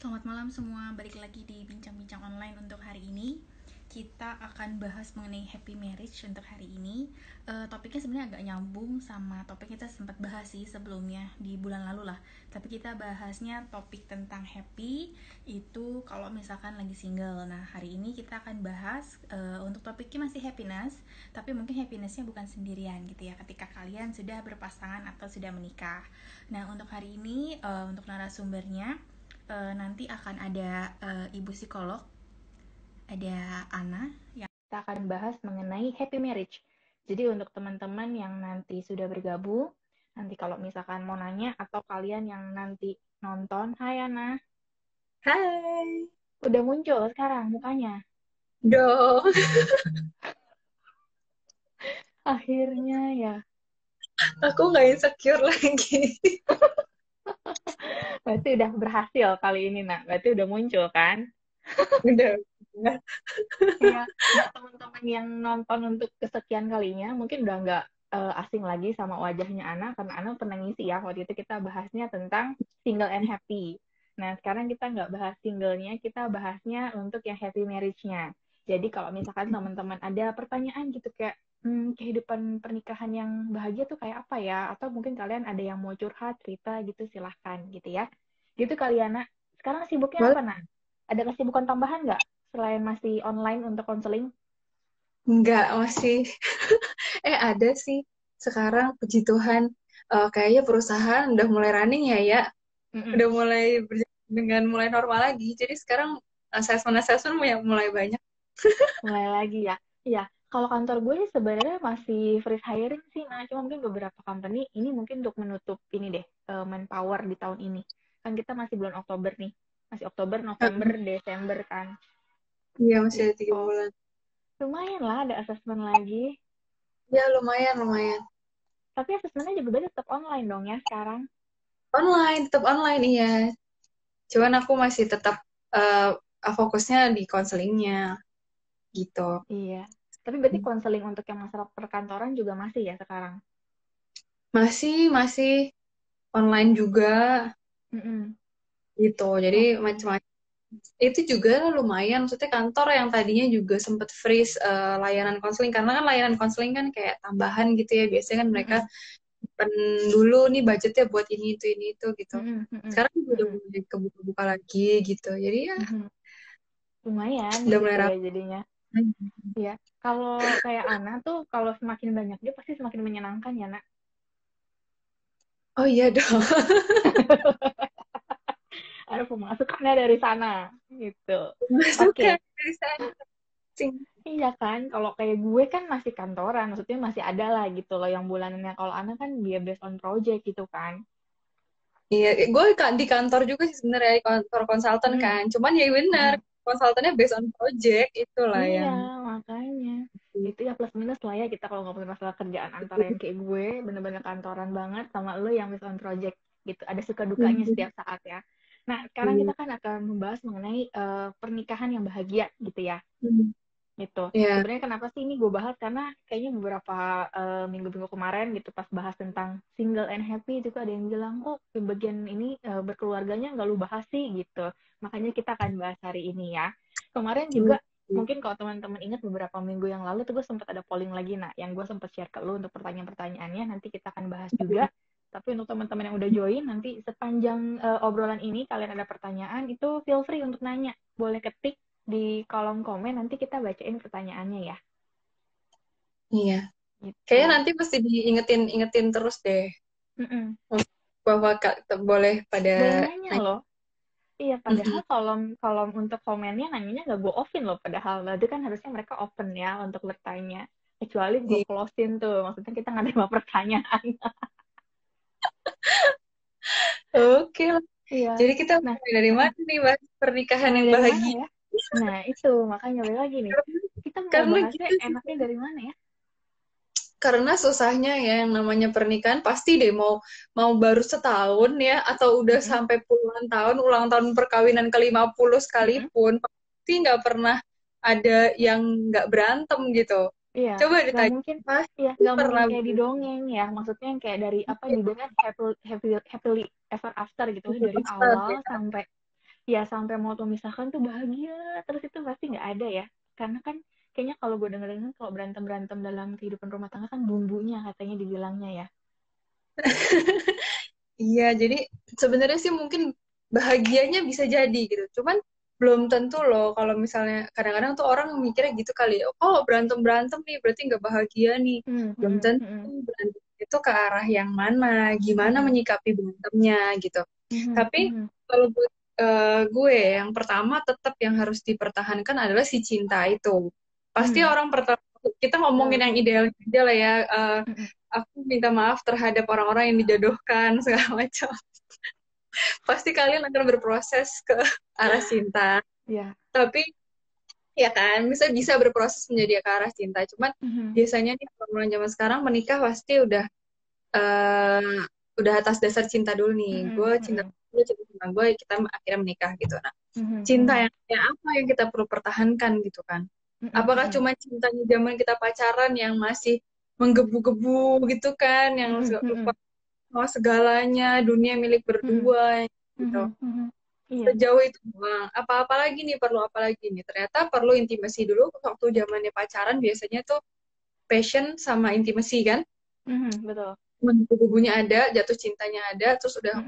Selamat malam semua, balik lagi di Bincang-Bincang Online untuk hari ini. Kita akan bahas mengenai happy marriage untuk hari ini. Topiknya sebenarnya agak nyambung sama topik kita sempat bahas sih sebelumnya di bulan lalu lah. Tapi kita bahasnya topik tentang happy itu kalau misalkan lagi single. Nah hari ini kita akan bahas untuk topiknya masih happiness, tapi mungkin happinessnya bukan sendirian gitu ya. Ketika kalian sudah berpasangan atau sudah menikah. Nah untuk hari ini untuk narasumbernya nanti akan ada ibu psikolog, ada Ana yang kita akan bahas mengenai happy marriage. Jadi untuk teman-teman yang nanti sudah bergabung, nanti kalau misalkan mau nanya atau kalian yang nanti nonton, hai Ana, Hai, udah muncul sekarang mukanya. dong. Akhirnya ya, Aku nggak insecure lagi. berarti udah berhasil kali ini nak, berarti udah muncul kan? Udah. Udah. Ya, buat teman-teman yang nonton untuk kesekian kalinya, mungkin udah nggak asing lagi sama wajahnya Ana, karena Ana pernah ngisi ya, waktu itu kita bahasnya tentang single and happy. Nah, sekarang kita nggak bahas singlenya, kita bahasnya untuk yang happy marriage-nya. Jadi kalau misalkan teman-teman ada pertanyaan gitu kayak, kehidupan pernikahan yang bahagia tuh kayak apa ya? Atau mungkin kalian ada yang mau curhat, cerita gitu, silahkan gitu ya. Gitu kali ya, Nak. Sekarang sibuknya Boleh? apa, Nak? Ada kesibukan tambahan nggak? Selain masih online untuk konseling? Nggak, masih. Ada sih. Sekarang puji Tuhan, kayaknya perusahaan udah mulai running ya. Mm-mm. Udah mulai berjalan dengan mulai normal lagi. Jadi sekarang assessment mulai banyak. Mulai lagi ya. Iya, kalau kantor gue sih sebenarnya masih freeze hiring sih, nah cuma mungkin beberapa company ini mungkin untuk menutup ini deh, manpower di tahun ini. Kan kita masih bulan Oktober nih. Masih Oktober, November, Desember kan. Iya, masih ada tiga Gitu. bulan. Lumayan lah ada asesmen lagi. Ya, lumayan, lumayan. Tapi asesmennya juga berarti tetap online dong ya sekarang. Online, tetap online, iya. Cuman aku masih tetap eh, fokusnya di konselingnya, gitu. Iya. Tapi berarti konseling untuk yang masalah perkantoran juga masih ya sekarang? Masih online juga Mm-mm. gitu. Jadi Oke. macam-macam. Itu juga lumayan. Maksudnya kantor yang tadinya juga sempat freeze layanan konseling karena kan layanan konseling kan kayak tambahan gitu ya. Biasanya kan mereka Mm-mm. pen dulu nih budgetnya buat ini itu gitu. Mm-mm. Mm-mm. Sekarang juga udah Mm-mm. mulai kebuka-buka lagi gitu. Jadi ya Mhm. Lumayan udah gitu mulai ya rapi. jadinya. Ya, kalau kayak Ana tuh kalau semakin banyak dia pasti semakin menyenangkan ya, Nak. Oh iya dong. Ada pemasukannya dari sana gitu. Masukkan Oke. dari sana. Sing. Iya kan, kalau kayak gue kan masih kantoran, maksudnya masih ada lah gitu loh yang bulanannya. Kalau Ana kan dia based on project gitu kan. Iya, gue di kantor juga sih sebenarnya di kantor konsultan Mm-mm. kan. Cuman ya benar, Mm-mm. konsultannya based on project itulah Iya, yang makanya. Itu ya plus minus lah ya kita kalau ngomongin masalah kerjaan antara yang kayak gue, bener-bener kantoran banget, sama lo yang based on project gitu. Ada suka dukanya setiap saat ya. Nah, sekarang kita kan akan membahas mengenai pernikahan yang bahagia gitu ya. Gitu. ya. Sebenarnya kenapa sih ini gue bahas? Karena kayaknya beberapa minggu-minggu kemarin gitu pas bahas tentang single and happy itu ada yang bilang kok di bagian ini berkeluarganya nggak lu bahas sih gitu. Makanya kita akan bahas hari ini ya. Kemarin juga mungkin kalau teman-teman ingat beberapa minggu yang lalu tuh gue sempat ada polling lagi nah yang gue sempat share ke lu untuk pertanyaan-pertanyaannya nanti kita akan bahas juga. Tapi untuk teman-teman yang udah join nanti sepanjang obrolan ini kalian ada pertanyaan itu feel free untuk nanya. Boleh ketik di kolom komen nanti kita bacain pertanyaannya ya. Iya. Kayaknya Gitu. nanti mesti diingetin ingetin terus deh Mm-mm. bahwa Kak boleh pada Boleh nanya nanya. loh. Iya, padahal Mm-mm. kolom kolom untuk komennya nanyanya nggak gue offin loh. Padahal berarti kan harusnya mereka open ya untuk bertanya. Kecuali gue Iya. closein tuh. Maksudnya kita nggak terima pertanyaan. Oke lah. Iya. Jadi kita Nah, mulai dari mana nih, Mas? Pernikahan mulai yang dari mana bahagia. ya? Nah, itu makanya balik lagi nih. Kita mau Karena bahasnya gitu sih. enaknya dari mana ya? Karena susahnya ya yang namanya pernikahan pasti deh mau mau baru setahun ya atau udah Mm-mm. sampai puluhan tahun ulang tahun perkawinan ke 50 Mm-mm. sekalipun pasti nggak pernah ada yang nggak berantem gitu. Iya, Coba nggak ditanya, mungkin, pasti ya nggak mungkin pernah kayak di berantem. dongeng ya. Maksudnya yang kayak dari apa dibilang happily ever after gitu dari Gitu, awal ya. sampai ya sampai mau memisahkan tuh bahagia terus itu pasti nggak ada ya, karena kan kayaknya kalau gue denger-denger kalau berantem berantem dalam kehidupan rumah tangga kan bumbunya katanya dibilangnya ya. Iya, jadi sebenarnya sih mungkin bahagianya bisa jadi gitu. Cuman belum tentu loh kalau misalnya kadang-kadang tuh orang mikirnya gitu kali ya. Oh, berantem-berantem nih berarti nggak bahagia nih. Belum tentu berantem itu ke arah yang mana, gimana menyikapi berantemnya gitu. Tapi kalau buat gue yang pertama tetap yang harus dipertahankan adalah si cinta itu. Pasti orang pertama kita ngomongin yang ideal aja lah ya. Aku minta maaf terhadap orang-orang yang dijodohkan segala macam. Pasti kalian akan berproses ke arah cinta. Iya. Tapi ya kan, bisa bisa berproses menjadi ke arah cinta. Cuman biasanya nih orang zaman sekarang menikah pasti udah atas dasar cinta dulu nih. Gue cinta gue cinta sama gue, kita akhirnya menikah gitu. Nah, cinta yang apa yang kita perlu pertahankan gitu kan? Apakah cuma cintanya zaman kita pacaran yang masih menggebu-gebu gitu kan, yang lupa sama segalanya, dunia milik berdua gitu. Iya. Sejauh itu doang. Apa-apa lagi nih, perlu apa lagi nih? Ternyata perlu intimasi dulu. Waktu zamannya pacaran biasanya tuh passion sama intimasi kan. Betul. Bubunya ada, jatuh cintanya ada, terus udah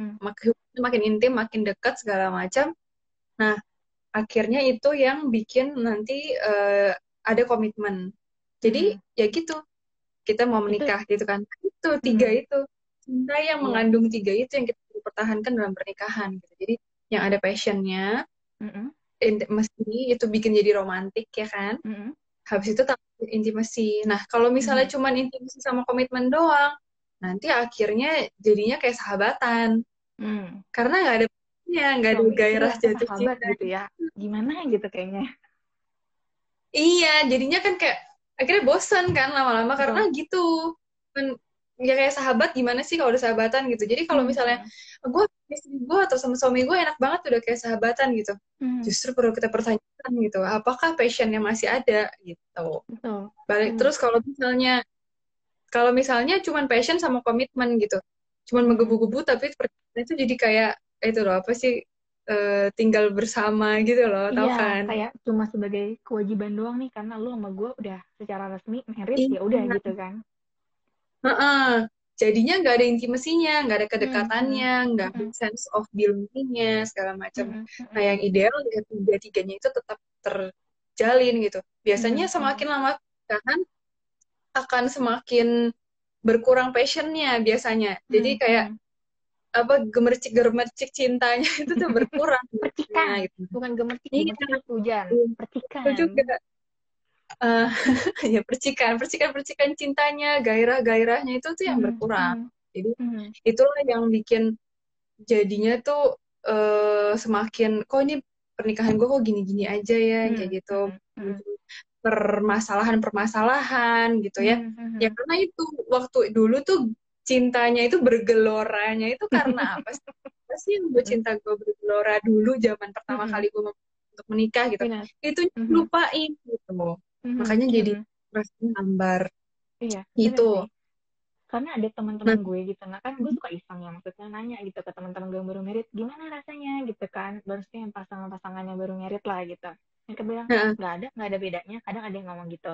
makin intim, makin dekat segala macam. Nah, akhirnya itu yang bikin nanti ada komitmen. Jadi ya gitu, kita mau Itu menikah gitu kan. Itu tiga itu. Cinta yang iya. mengandung tiga itu yang kita perlu pertahankan dalam pernikahan gitu. Jadi yang ada passionnya, mesti itu bikin jadi romantik ya kan. Habis itu intimasi. Nah, kalau misalnya cuma intimasi sama komitmen doang, nanti akhirnya jadinya kayak sahabatan. Karena nggak ada Suami istri gairah rasa jatuh sahabat cinta. gitu ya, gimana gitu kayaknya. Iya, jadinya kan kayak akhirnya bosan kan lama-lama karena Betul. gitu. Kan ya kayak sahabat gimana sih kalau udah sahabatan gitu. Jadi kalau misalnya gue istri gue atau sama suami gue enak banget udah kayak sahabatan gitu. Justru perlu kita pertanyakan gitu, apakah passionnya masih ada gitu. Betul. Balik terus kalau misalnya cuman passion sama komitmen gitu, cuman menggebu-gebu tapi pernikahan itu jadi kayak itu loh apa sih tinggal bersama gitu loh, tau Iya, kan? kayak cuma sebagai kewajiban doang nih karena lu sama gue udah secara resmi married ya udah Iya. gitu kan. Heeh. Jadinya nggak ada intimasinya, nggak ada Hmm, hmm, kedekatannya, nggak ada hmm, sense of belonging-nya, segala macam. hmm, Nah, hmm, yang ideal ya tiga-tiganya itu tetap terjalin gitu. Biasanya hmm, hmm, semakin lama pernikahan akan semakin berkurang passionnya biasanya. Jadi hmm, kayak hmm. apa gemercik-gemercik cintanya itu tuh berkurang biasanya Percikan, gitu. bukan gemercik, Iya, gemercik itu hujan, itu percikan. juga eh, ya percikan cintanya, gairah-gairahnya itu tuh yang Hmm, berkurang. hmm, Jadi hmm, itulah yang bikin jadinya tuh semakin kok ini pernikahan gue kok gini-gini aja ya kayak hmm, gitu. hmm, hmm, Permasalahan-permasalahan gitu ya. hmm, Ya hmm, karena itu waktu dulu tuh cintanya itu bergeloranya itu karena apa sih? Apa sih yang gue hmm, cinta gue bergelora dulu zaman pertama hmm, kali gue untuk menikah gitu. benar. Itu Hmm, lupain gitu. hmm, Makanya jadi hmm. rasanya hambar Iya, benar gitu. sih. Karena ada Nah, teman-teman gue gitu, nah kan gue suka iseng ya, maksudnya nanya gitu ke teman-teman gue yang baru merit, gimana rasanya gitu kan, maksudnya yang pasangan-pasangannya baru merit lah gitu. Yang bilang nah, nggak ada bedanya, kadang ada yang ngomong gitu.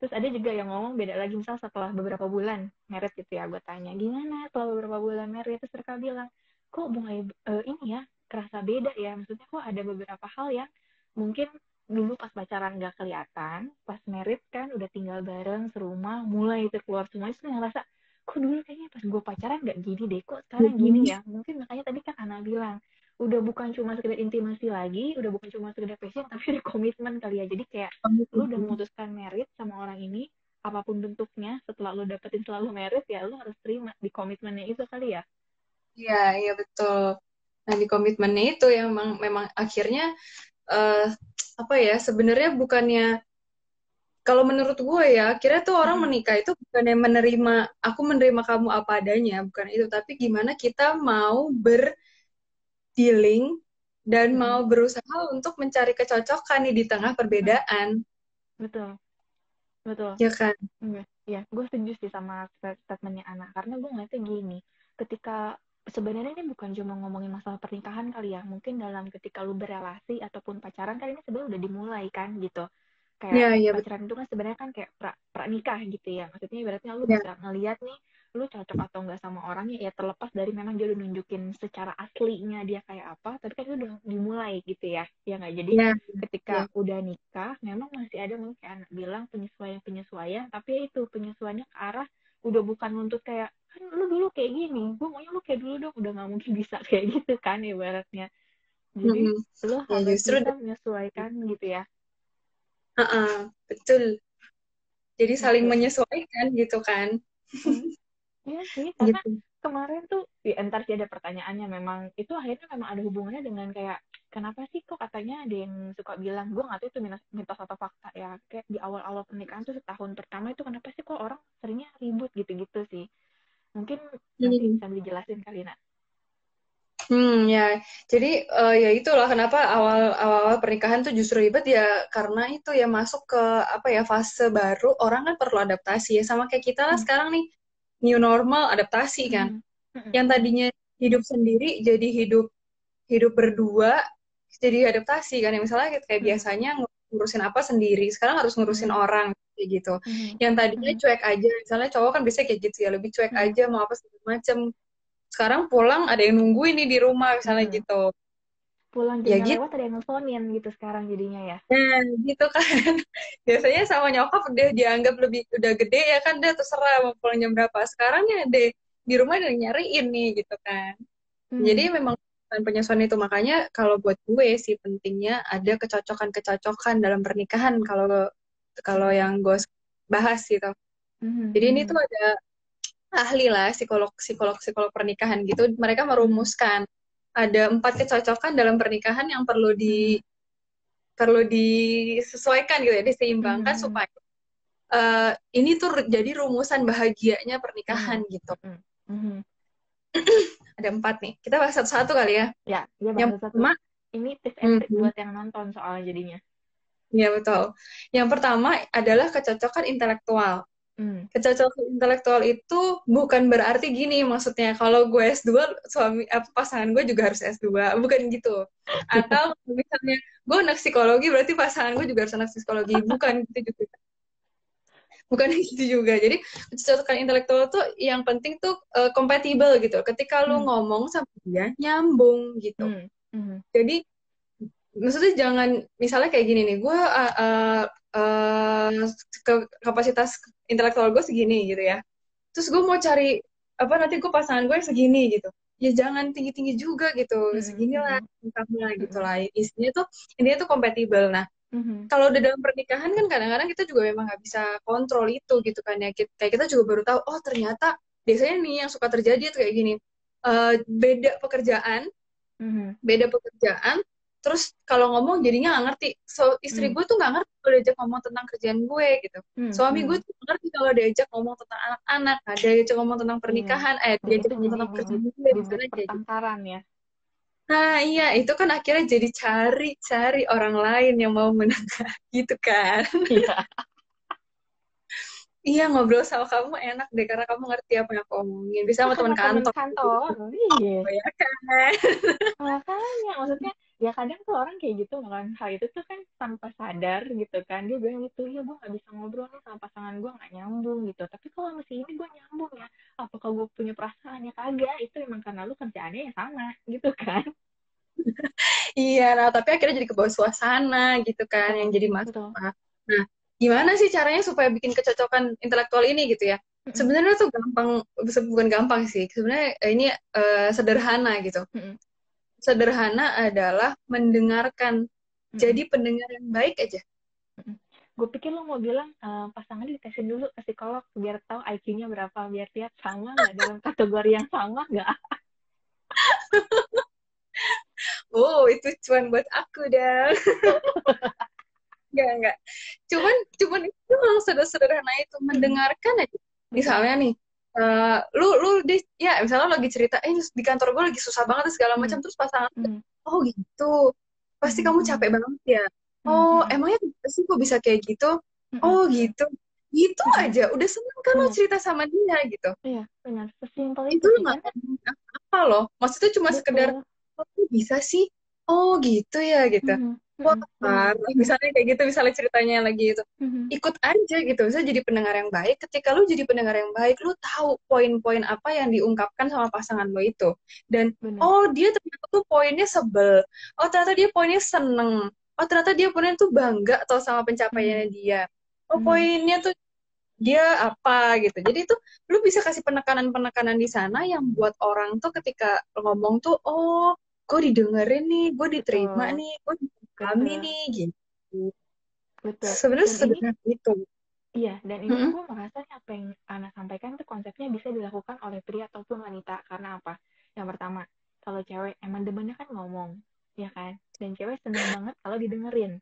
Terus ada juga yang ngomong beda lagi, misal setelah beberapa bulan merit gitu ya, gue tanya gimana setelah beberapa bulan merit, terus mereka bilang kok mulai ini ya kerasa beda ya, maksudnya kok ada beberapa hal yang mungkin dulu pas pacaran nggak kelihatan, pas merit kan udah tinggal bareng serumah, mulai itu keluar semua itu yang rasa kok dulu kayaknya pas gue pacaran nggak gini deh, kok sekarang gini ya. Mungkin makanya tadi kan Ana bilang udah bukan cuma sekedar intimasi lagi, udah bukan cuma sekedar passion, tapi ada komitmen kali ya. Jadi kayak lu udah memutuskan merit sama orang ini, apapun bentuknya, setelah lu dapetin selalu merit ya lu harus terima di komitmennya itu kali ya. iya, iya betul. Nah, di komitmennya itu yang memang akhirnya eh, apa ya sebenarnya bukannya kalau menurut gue ya akhirnya tuh orang Mm-mm. menikah itu bukannya aku menerima kamu apa adanya bukan itu tapi gimana kita mau berdealing dan mau Mm-mm. berusaha untuk mencari kecocokan nih di tengah Mm-mm. perbedaan Betul, betul. ya kan. Iya, ya, gue setuju sih sama statementnya Ana karena gue ngeliatnya gini, ketika sebenarnya ini bukan cuma ngomongin masalah pernikahan kali ya, mungkin dalam ketika lu berelasi ataupun pacaran kan ini sebenarnya udah dimulai kan gitu. Kayak Iya, iya betul. pacaran itu kan sebenarnya kan kayak pranikah gitu ya, maksudnya ibaratnya lu Ya. bisa ngeliat nih lu cocok atau enggak sama orangnya, ya terlepas dari memang dia udah nunjukin secara aslinya dia kayak apa, tapi kan itu udah dimulai gitu ya nggak. Jadi Ya, ketika ya. udah nikah memang masih ada mungkin kayak anak bilang penyesuaian, tapi ya itu penyesuaiannya ke arah udah bukan nuntut kayak kan lu dulu kayak gini, gue maunya lu kayak dulu dong, udah nggak mungkin bisa kayak gitu kan ibaratnya. Jadi Mm-mm. lu Ya harus justru, bisa menyesuaikan gitu ya. betul. Jadi saling Gitu. menyesuaikan gitu kan. Hmm. Iya sih, karena Gitu. kemarin tuh ya, entar sih ada pertanyaannya, memang itu akhirnya memang ada hubungannya dengan kayak kenapa sih kok katanya ada yang suka bilang, gue nggak tahu itu mitos atau fakta ya, kayak di awal-awal pernikahan tuh setahun pertama itu kenapa sih kok orang seringnya ribut gitu-gitu sih. Mungkin nanti Hmm. bisa dijelasin kali nak. Ya. Jadi ya itulah kenapa awal-awal pernikahan tuh justru ribet ya karena itu ya masuk ke apa ya fase baru orang kan perlu adaptasi ya sama kayak kita lah Hmm. sekarang nih new normal adaptasi kan. Hmm. Hmm. Yang Hmm. tadinya hidup sendiri jadi hidup hidup berdua jadi adaptasi kan. Yang misalnya kayak Hmm. biasanya ngurusin apa sendiri sekarang harus ngurusin Hmm. orang kayak gitu. Hmm. Yang tadinya Hmm. cuek aja misalnya cowok kan biasanya kayak gitu ya lebih cuek Hmm. aja mau apa segala macem. Sekarang pulang ada yang nungguin nih di rumah misalnya Hmm. gitu. Pulang Ya jamnya gitu. lewat ada yang nelfonin gitu sekarang jadinya ya. Nah, gitu kan. Biasanya sama nyokap udah dianggap lebih udah gede ya kan udah terserah mau pulang jam berapa. Sekarang ya deh di rumah udah nyariin nih gitu kan. Jadi Hmm. memang bukan penyesuaian itu makanya kalau buat gue sih pentingnya ada kecocokan-kecocokan dalam pernikahan kalau kalau Hmm. yang gue bahas gitu. Hmm. Jadi ini tuh Hmm. ada ahli lah psikolog pernikahan gitu. Mereka Hmm. merumuskan ada 4 kecocokan dalam pernikahan yang Hmm. perlu disesuaikan gitu ya, diseimbangkan Hmm. supaya ini tuh jadi rumusan bahagianya pernikahan Hmm. gitu. Hmm. Hmm. Ada 4 nih. Kita bahas satu-satu kali ya. Ya, dia Yang bahasa satu. pertama, Ini tips and trick mhm, buat yang nonton soalnya jadinya. ya betul. Yang pertama adalah kecocokan intelektual. Hmm. Kecocokan intelektual itu bukan berarti gini maksudnya kalau gue S2 pasangan gue juga harus S2, bukan gitu. Atau misalnya gue anak psikologi berarti pasangan gue juga harus anak psikologi, bukan gitu juga. Bukan gitu juga. Jadi kecocokan intelektual tuh yang penting tuh compatible gitu. Ketika lu Hmm. ngomong sama dia nyambung gitu. Hmm. Hmm. Jadi maksudnya jangan misalnya kayak gini nih, gue kapasitas intelektual gue segini gitu ya. Terus gue mau cari apa nanti gue pasangan gue segini gitu. Ya jangan tinggi-tinggi juga gitu. Hmm. Seginilah Hmm. income-nya gitu Hmm. lah. Isinya tuh intinya tuh compatible. Nah, Hmm. kalau udah dalam pernikahan kan kadang-kadang kita juga memang nggak bisa kontrol itu gitu kan ya. Kayak kita juga baru tahu, oh ternyata biasanya nih yang suka terjadi tuh kayak gini. Beda pekerjaan, Hmm. terus kalau ngomong jadinya nggak ngerti. So, istri Hmm. gue tuh nggak ngerti kalau diajak ngomong tentang kerjaan gue gitu. Hmm. Suami gue Hmm. tuh nggak ngerti kalau diajak ngomong tentang anak-anak, ada diajak ngomong tentang Iya. pernikahan, Nah, diajak itu ngomong jadi tentang ini ya, pekerjaan gue, bibit misalnya kayak gitu. pertengkaran ya. Nah, iya, itu kan akhirnya jadi cari-cari orang lain yang mau menangkap gitu kan. Iya. Iya, ngobrol sama kamu enak deh, karena kamu ngerti apa yang aku omongin. Bisa sama teman Sama temen kantor. kantor. Iya. Oh, ya kan? Makanya, maksudnya, ya kadang tuh orang kayak gitu melakukan hal itu tuh kan tanpa sadar gitu kan. Dia bilang gitu, ya gue gak bisa ngobrol nih sama pasangan gue, gak nyambung gitu. Tapi kalau masih ini gue nyambung ya. Apakah gue punya perasaan ya kagak? Itu emang karena lu kerjaannya ya sama gitu kan. Iya, nah tapi akhirnya jadi kebawa suasana gitu kan, yang Betul, jadi betul. masalah. Nah, gimana sih caranya supaya bikin kecocokan intelektual ini gitu ya? Mm-mm, Sebenarnya tuh gampang, bukan gampang sih. Sebenarnya ini sederhana gitu. mm-mm, Sederhana adalah mendengarkan. mm-mm, Jadi pendengar yang baik aja. mm-mm. Gue pikir lo mau bilang pasangannya ditesin dulu ke psikolog biar tahu IQ-nya berapa, biar lihat sama nggak dalam kategori yang sama nggak. Oh, itu cuan buat aku dah. Enggak. Cuman itu memang sederhana itu Mm-mm, mendengarkan aja. betul. Misalnya nih, ya misalnya lagi cerita, di kantor gue lagi susah banget segala macam, Mm, terus pasangan, mm, oh gitu, pasti mm, kamu capek mm, banget ya. mm, Oh, mm, emangnya kenapa sih kok bisa kayak gitu? mm, Oh gitu, gitu mm, mm. aja. Udah seneng kan lo Benar. cerita sama dia gitu. Iya, benar. Sesimpel itu Itu lo sih nggak karena ngomong apa, apa loh. Maksudnya cuma sekedar, betul. oh bisa sih, oh gitu ya gitu. Mhm, Wah, mhm, bener. misalnya kayak gitu, misalnya ceritanya lagi itu. Mhm, Ikut aja gitu, bisa jadi pendengar yang baik. Ketika lu jadi pendengar yang baik, lu tahu poin-poin apa yang diungkapkan sama pasangan lo itu. Dan, bener. oh dia ternyata tuh poinnya sebel. Oh ternyata dia poinnya seneng. Oh ternyata dia poinnya tuh bangga atau sama Mhm, pencapaiannya dia. Oh mhm, poinnya tuh dia apa gitu. Jadi itu lu bisa kasih penekanan-penekanan di sana yang buat orang tuh ketika ngomong tuh, oh, gue didengerin nih, gue diterima betul, nih, gue dipahami betul, nih, gitu. betul. Sebenarnya Dan ini, sederhana itu. iya, dan ini Mm-mm. gue merasa nih apa yang Ana sampaikan tuh konsepnya bisa dilakukan oleh pria ataupun wanita. Karena apa? Yang pertama, kalau cewek emang demennya kan ngomong, ya kan? Dan cewek seneng banget kalau didengerin.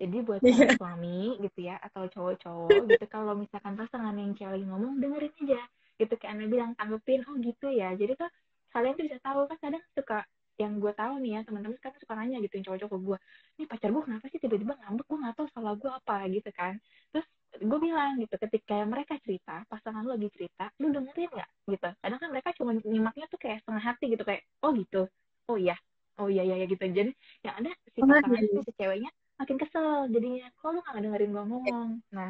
Jadi buat para Iya. suami gitu ya, atau cowok-cowok gitu, kalau misalkan pasangan yang cewek lagi ngomong, dengerin aja. Gitu kayak Ana bilang, tanggepin, oh gitu ya. Jadi tuh kalian tuh bisa tahu kan kadang suka, yang gue tahu nih ya, teman-teman sekarang suka nanya gitu, yang cowok-cowok ke gue, nih pacar gue kenapa sih tiba-tiba ngambek, gue gak tahu salah gue apa gitu kan. Terus gue bilang gitu, ketika mereka cerita, pasangan lu lagi cerita, lu dengerin nggak gitu. Kadang kan mereka cuma nyimaknya tuh kayak setengah hati gitu, kayak oh gitu, oh iya, oh iya iya gitu. Jadi yang ada si Oh, pasangannya iya. nih, si ceweknya makin kesel jadinya, kok lu nggak dengerin gue ngomong. Nah,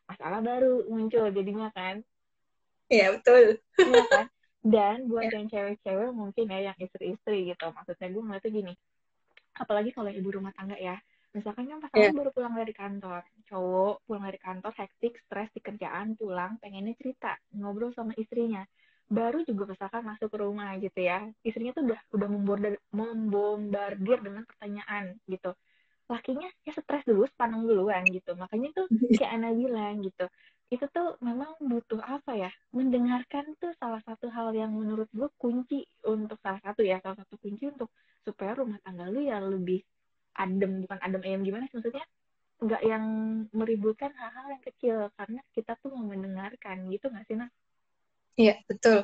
masalah baru muncul jadinya kan. Iya, betul. Iya kan. Dan buat Ya, yang cewek-cewek mungkin ya, yang istri-istri gitu, maksudnya gue ngeliatnya gini, apalagi kalau ibu rumah tangga ya, misalkan kan pasangan ya. baru pulang dari kantor, cowok pulang dari kantor hektik, stres di kerjaan, pulang pengennya cerita, ngobrol sama istrinya, baru juga misalkan masuk ke rumah gitu ya, istrinya tuh udah membombardir dengan pertanyaan gitu, lakinya ya stres dulu, sepaneng duluan gitu. Makanya tuh kayak Ana bilang gitu, itu tuh memang butuh apa ya, mendengarkan tuh salah satu hal yang menurut gue kunci, untuk salah satu kunci untuk supaya rumah tangga lu ya lebih adem, bukan adem ayam gimana sih, maksudnya nggak yang meributkan hal-hal yang kecil, karena kita tuh mau mendengarkan gitu nggak sih, Nah? Iya, betul.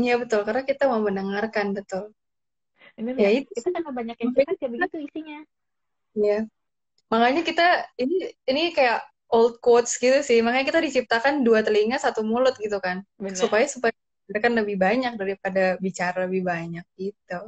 Iya, betul. Karena kita mau mendengarkan, betul. Bener Ya nggak? itu Kita sih. karena banyak yang Makanya cerita kayak kita, begitu isinya. ya. Makanya kita, ini ini kayak old quotes gitu sih. Makanya kita diciptakan dua telinga, satu mulut gitu kan. Bener. Supaya kita kan lebih banyak daripada bicara lebih banyak gitu.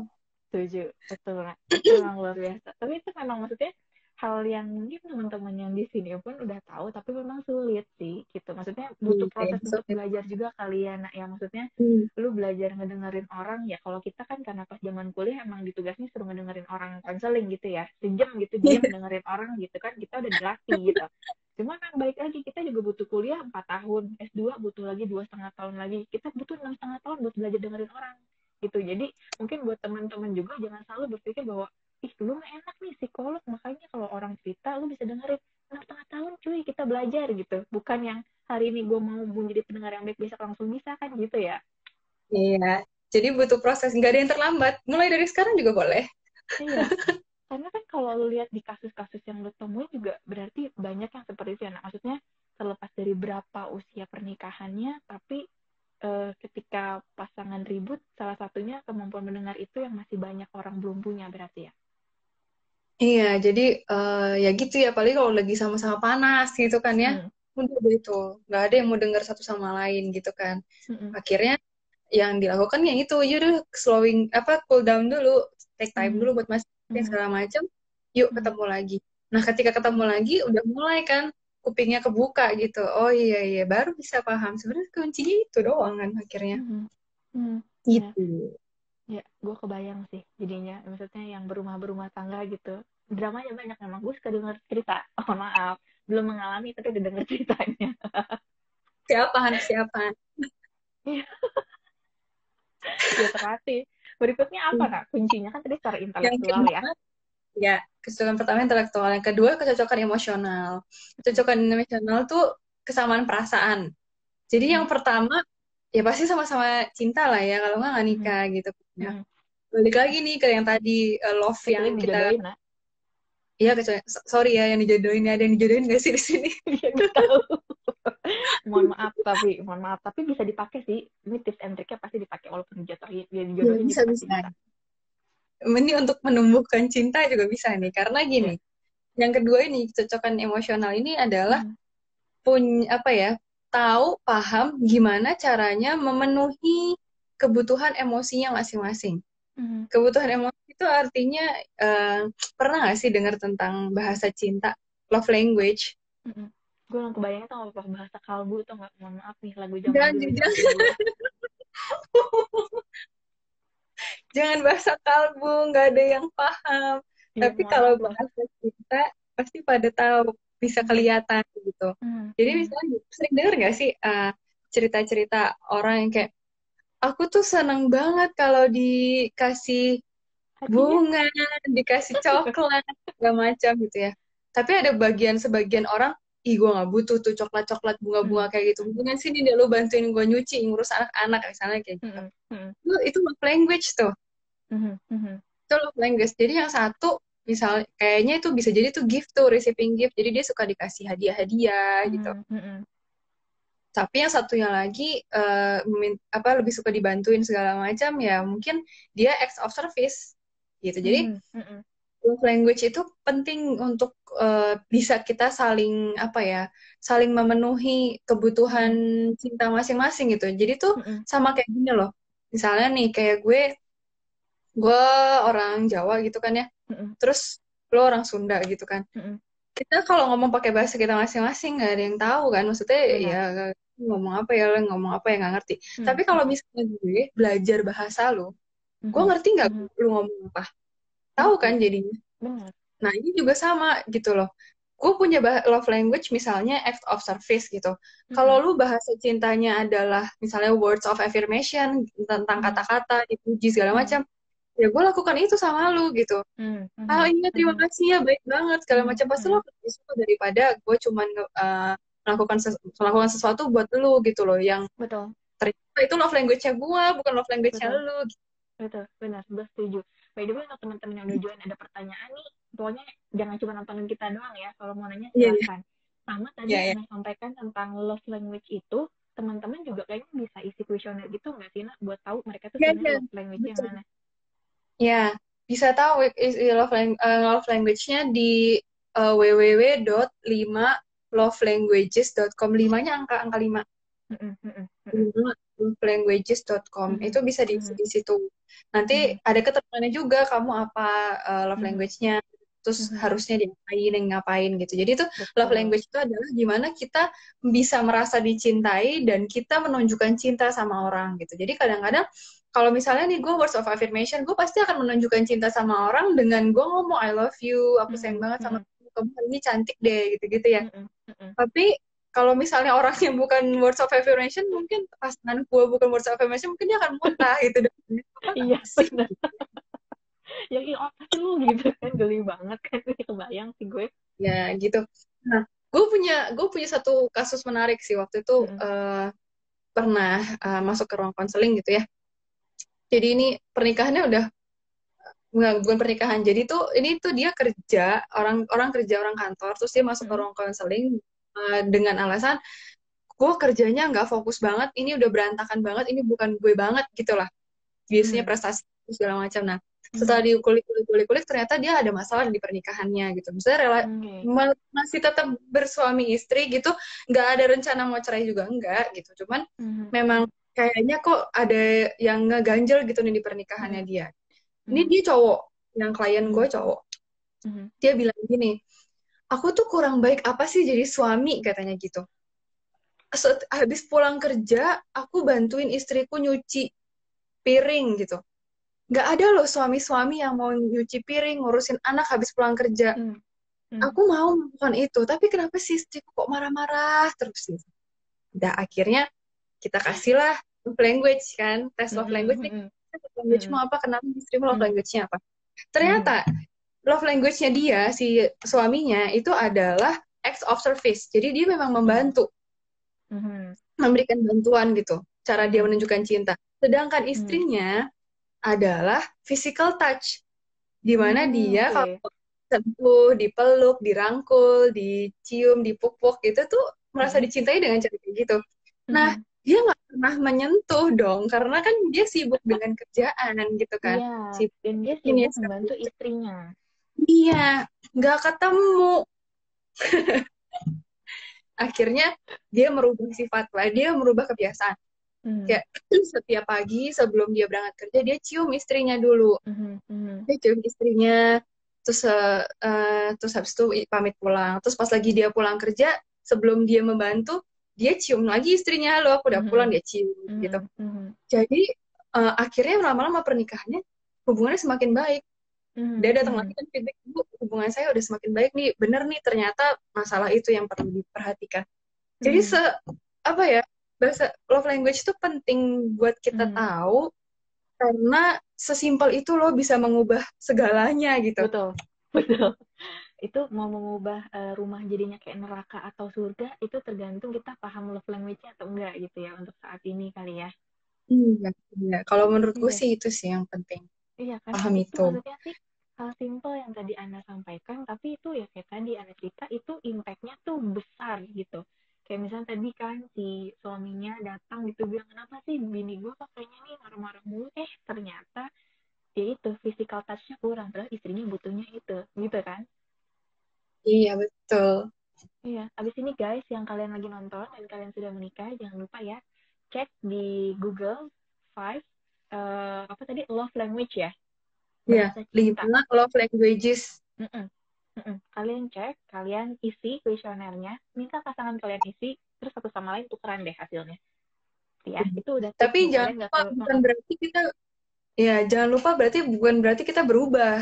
Setuju, betul nggak? Itu memang luar biasa. Tapi itu memang maksudnya hal yang mungkin teman-teman yang di sini pun udah tahu, tapi memang sulit sih, gitu. Maksudnya butuh Iya, proses untuk sulit. belajar juga kali ya, nak. Ya maksudnya Hmm. lu belajar ngedengerin orang ya. Kalau kita kan karena pas zaman kuliah emang ditugasnya suruh ngedengerin orang konseling gitu ya, sejam gitu dia ngedengerin orang gitu kan, kita udah dilatih gitu. Cuma kan balik lagi, kita juga butuh kuliah 4 tahun, S2 butuh lagi 2,5 tahun lagi, kita butuh 6,5 tahun buat belajar dengerin orang gitu. Jadi mungkin buat teman-teman juga jangan selalu berpikir bahwa ih lu mah enak nih psikolog, makanya kalau orang cerita lu bisa dengerin. 6,5 tahun cuy kita belajar gitu, bukan yang hari ini gue mau menjadi pendengar yang baik besok langsung bisa kan gitu ya. Iya. Jadi butuh proses. Nggak ada yang terlambat. Mulai dari sekarang juga boleh. Iya, karena kan kalau lu lihat di kasus-kasus yang lu temuin juga berarti banyak yang seperti itu ya. Nah, maksudnya terlepas dari berapa usia pernikahannya, tapi ketika pasangan ribut, salah satunya kemampuan mendengar itu yang masih banyak orang belum punya berarti ya. Iya, jadi ya gitu ya. Paling kalau lagi sama-sama panas gitu kan ya. Mm, Udah deh itu. Nggak ada yang mau dengar satu sama lain gitu kan. mm, Akhirnya yang dilakukan yang itu, yaudah slowing, apa, cool down dulu. Take time dulu mm, buat masing mm, segala macam. Yuk mm, ketemu lagi. Nah ketika ketemu mm, lagi udah mulai kan kupingnya kebuka gitu. Oh iya iya baru bisa paham. Sebenarnya kuncinya itu doang kan akhirnya. mm, mm. Ya, Gitu. ya, gue kebayang sih jadinya. Maksudnya yang berumah tangga gitu. Dramanya banyak memang. Gue suka denger cerita. Oh maaf, belum mengalami tapi udah denger ceritanya. Siapaan siapaan. Ya terlatih. Berikutnya apa nak? Kuncinya kan tadi secara Yang intelektual ya. kedua, ya, kecocokan pertama intelektual. Yang kedua, kecocokan emosional. Kecocokan emosional tuh kesamaan perasaan. Jadi yang Mm-mm, pertama, ya pasti sama-sama cinta lah ya, kalau nggak mm-mm, nikah gitu. Ya. mm-mm. Balik lagi nih ke yang tadi, love yang Kecuali kita, dijodohin nak. iya kecuali, sorry ya, yang dijodohin, ada yang dijodohin nggak sih di sini? Iya gak tahu. Mohon maaf tapi bisa dipakai sih. Ini tips and triknya pasti dipakai walaupun dijodohin, dia Ya, dijodohin juga pasti bisa-bisa. bisa. Ini untuk menumbuhkan cinta juga bisa nih, karena Ya. gini, yang kedua ini, kecocokan emosional ini adalah Mm-mm, punya apa ya, tahu paham gimana caranya memenuhi kebutuhan emosinya masing-masing. Mhm. Kebutuhan emosi itu artinya, pernah nggak sih dengar tentang bahasa cinta, love language? Mhm. Gue langsung kebayangnya tau apa bahasa kalbu tuh nggak, mohon maaf nih lagu zaman Jangan, dulu jangan, gue. jangan bahasa kalbu, nggak ada yang paham. Iya Tapi mohon kalau maaf loh. bahasa cinta, pasti pada tahu, bisa Mhm. kelihatan gitu. Mhm. Jadi Mhm. misalnya sering dengar nggak sih cerita-cerita orang yang kayak, aku tuh seneng banget kalau dikasih Hatinya bunga, dikasih coklat, segala macam gitu ya. Tapi ada sebagian orang, ih gue nggak butuh tuh coklat-coklat bunga-bunga Mhm. kayak gitu. Mendingan sini deh lo bantuin gue nyuci, ngurus anak-anak misalnya kayak gitu. Mhm. Mhm. Itu love language tuh. Mhm. Mhm. Itu love language. Jadi yang satu, misal kayaknya itu bisa jadi tuh gift tuh, receiving gift. Jadi dia suka dikasih hadiah-hadiah gitu. Mhm. Mhm. Tapi yang satunya lagi lebih suka dibantuin segala macam ya, mungkin dia acts of service gitu. Jadi Mhm. Mhm. love language itu penting untuk bisa kita saling apa ya, saling memenuhi kebutuhan Mhm. cinta masing-masing gitu. Jadi tuh Mhm. sama kayak gini loh. Misalnya nih kayak gue orang Jawa gitu kan ya. Mhm. Terus lo orang Sunda gitu kan. Mhm. Kita kalau ngomong pakai bahasa kita masing-masing nggak ada yang tahu kan. Maksudnya ya Benar. ngomong apa ya, lo ngomong apa ya nggak ngerti. Tapi Mhm. kalau Mhm. misalnya gue belajar bahasa lo, gue Mhm. ngerti nggak Mhm. lo ngomong apa? Tahu kan Ngerti. jadinya. Benar. Nah, ini juga sama gitu loh. Gue punya love language misalnya act of service gitu. Kalau Mhm. lu bahasa cintanya adalah misalnya words of affirmation, tentang Mhm. kata-kata, dipuji segala Mhm. macam, ya gue lakukan itu sama lu gitu. Mhm. Ah Mhm. iya terima Mhm. kasih ya, baik banget segala Mhm. macam. Pasti lo Mhm. akan lebih suka daripada gue cuman melakukan sesuatu buat lu gitu loh. Yang Betul. ternyata itu love language-nya gue, bukan love language-nya Betul. lu. Betul, benar, gue setuju. By the way, untuk teman-teman yang udah join ada pertanyaan nih, pokoknya jangan cuma nontonin kita doang ya. Kalau mau nanya Iya, iya, silahkan. Sama tadi iya, yang iya. Ana sampaikan tentang love language itu, teman-teman juga kayaknya bisa isi kuesioner gitu nggak sih, Nak? Buat tahu mereka tuh Iya, sebenarnya iya, love language yang betul. mana. Ya, bisa tahu love language-nya di www.5lovelanguages.com. 5-nya angka 5. Mm-mm, mm-mm, mm-mm, 5lovelanguages.com. Itu mhm, bisa diisi mhm, di situ. Nanti mhm, ada ketentuannya juga kamu apa love mhm, language-nya. Terus mhm. harusnya diapain, yang ngapain gitu. Jadi itu love Betul. language itu adalah gimana kita bisa merasa dicintai dan kita menunjukkan cinta sama orang gitu. Jadi kadang-kadang kalau misalnya nih gue words of affirmation, gue pasti akan menunjukkan cinta sama orang dengan gue ngomong I love you, aku sayang Mhm, banget sama mhm, kamu hari ini cantik deh gitu-gitu ya. mhm, mhm. Tapi kalau misalnya orangnya bukan words of affirmation, mungkin pasangan gue bukan words of affirmation, mungkin dia akan muntah gitu. Dan Iya, apa sih? benar. Ya, iya, apa sih lu gitu kan, geli banget kan. Kebayang sih gue. Ya gitu. Nah, gue punya satu kasus menarik sih waktu itu Mhm, pernah masuk ke ruang konseling gitu ya. Jadi ini pernikahannya udah bukan pernikahan. Jadi tuh ini tuh dia kerja, orang kerja, orang kantor, terus dia masuk ke mhm, ruang konseling dengan alasan gue kerjanya nggak fokus banget, ini udah berantakan banget, ini bukan gue banget gitu lah. Biasanya mhm, prestasi segala macam. Nah, setelah mhm. diulik-ulik ternyata dia ada masalah di pernikahannya gitu. Misalnya Oke. masih tetap bersuami istri gitu, nggak ada rencana mau cerai juga enggak gitu. Cuman Mhm, memang mhm, kayaknya kok ada yang ngeganjel gitu nih di pernikahannya mhm, dia. Ini mhm, dia cowok, yang klien gue mhm, cowok. mhm, Dia bilang gini, aku tuh kurang baik apa sih jadi suami katanya gitu. Habis pulang kerja, aku bantuin istriku nyuci piring gitu. Nggak ada loh suami-suami yang mau nyuci piring, ngurusin anak habis pulang kerja. mhm, mhm, Aku mau melakukan itu, tapi kenapa sih istriku kok marah-marah terus gitu. Udah akhirnya kita kasihlah love language kan, tes love language nih. mhm, Love language mhm, mau apa? Kenapa istrimu love mhm, language-nya apa? mhm, Ternyata love language-nya dia, si suaminya, itu adalah acts of service. Jadi dia memang mhm, membantu, mhm, memberikan bantuan gitu, cara dia mhm, menunjukkan cinta. Sedangkan mhm. istrinya adalah physical touch, di mana dia kalau Oke. sentuh, dipeluk, dirangkul, dicium, dipuk-puk gitu tuh merasa Mhm, dicintai dengan cara kayak gitu. Nah, mhm. dia nggak pernah menyentuh dong, karena kan dia sibuk dengan kerjaan gitu kan. Iya, Sibuk dan dia ini, sibuk membantu istrinya. iya, nggak ketemu. Akhirnya dia merubah sifat, dia merubah kebiasaan. Kayak setiap pagi sebelum dia berangkat kerja dia cium istrinya dulu. Dia cium istrinya, terus habis itu pamit pulang. Terus pas lagi dia pulang kerja, sebelum dia membantu, dia cium lagi istrinya, halo aku udah pulang, dia cium gitu. Jadi akhirnya lama-lama pernikahannya hubungannya semakin baik. Dia datang lagi dan feedback, Bu, hubungan saya udah semakin baik nih, bener nih ternyata masalah itu yang perlu diperhatikan. Jadi apa ya, bahasa love language itu penting buat kita tahu karena sesimpel itu loh bisa mengubah segalanya gitu. Betul. Itu mau mengubah rumah jadinya kayak neraka atau surga, itu tergantung kita paham love language-nya atau enggak gitu ya untuk saat ini kali ya. Iya. Kalau menurutku sih itu sih yang penting. Iya kan, Paham itu itu. maksudnya sih hal simple yang tadi Anda sampaikan, tapi itu ya kayak tadi Anda cerita, itu impact-nya tuh besar gitu. Kayak misalnya tadi kan si suaminya datang gitu bilang, kenapa sih bini gue kok kayaknya nih marah-marah mulu, ternyata ya itu physical touch-nya kurang, terus istrinya butuhnya itu, gitu kan. Iya, betul. Iya, abis ini guys, yang kalian lagi nonton dan kalian sudah menikah, jangan lupa ya, cek di Google 5, apa tadi, love language ya, Iya, bahasa cinta. 5 love languages. Kalian cek, kalian isi kuesionernya, minta pasangan kalian isi, terus satu sama lain tukeran deh hasilnya. Ya, itu udah tips Tapi nih, jangan kalian nggak lupa, perlu. bukan berarti kita, ya jangan lupa bukan berarti kita berubah.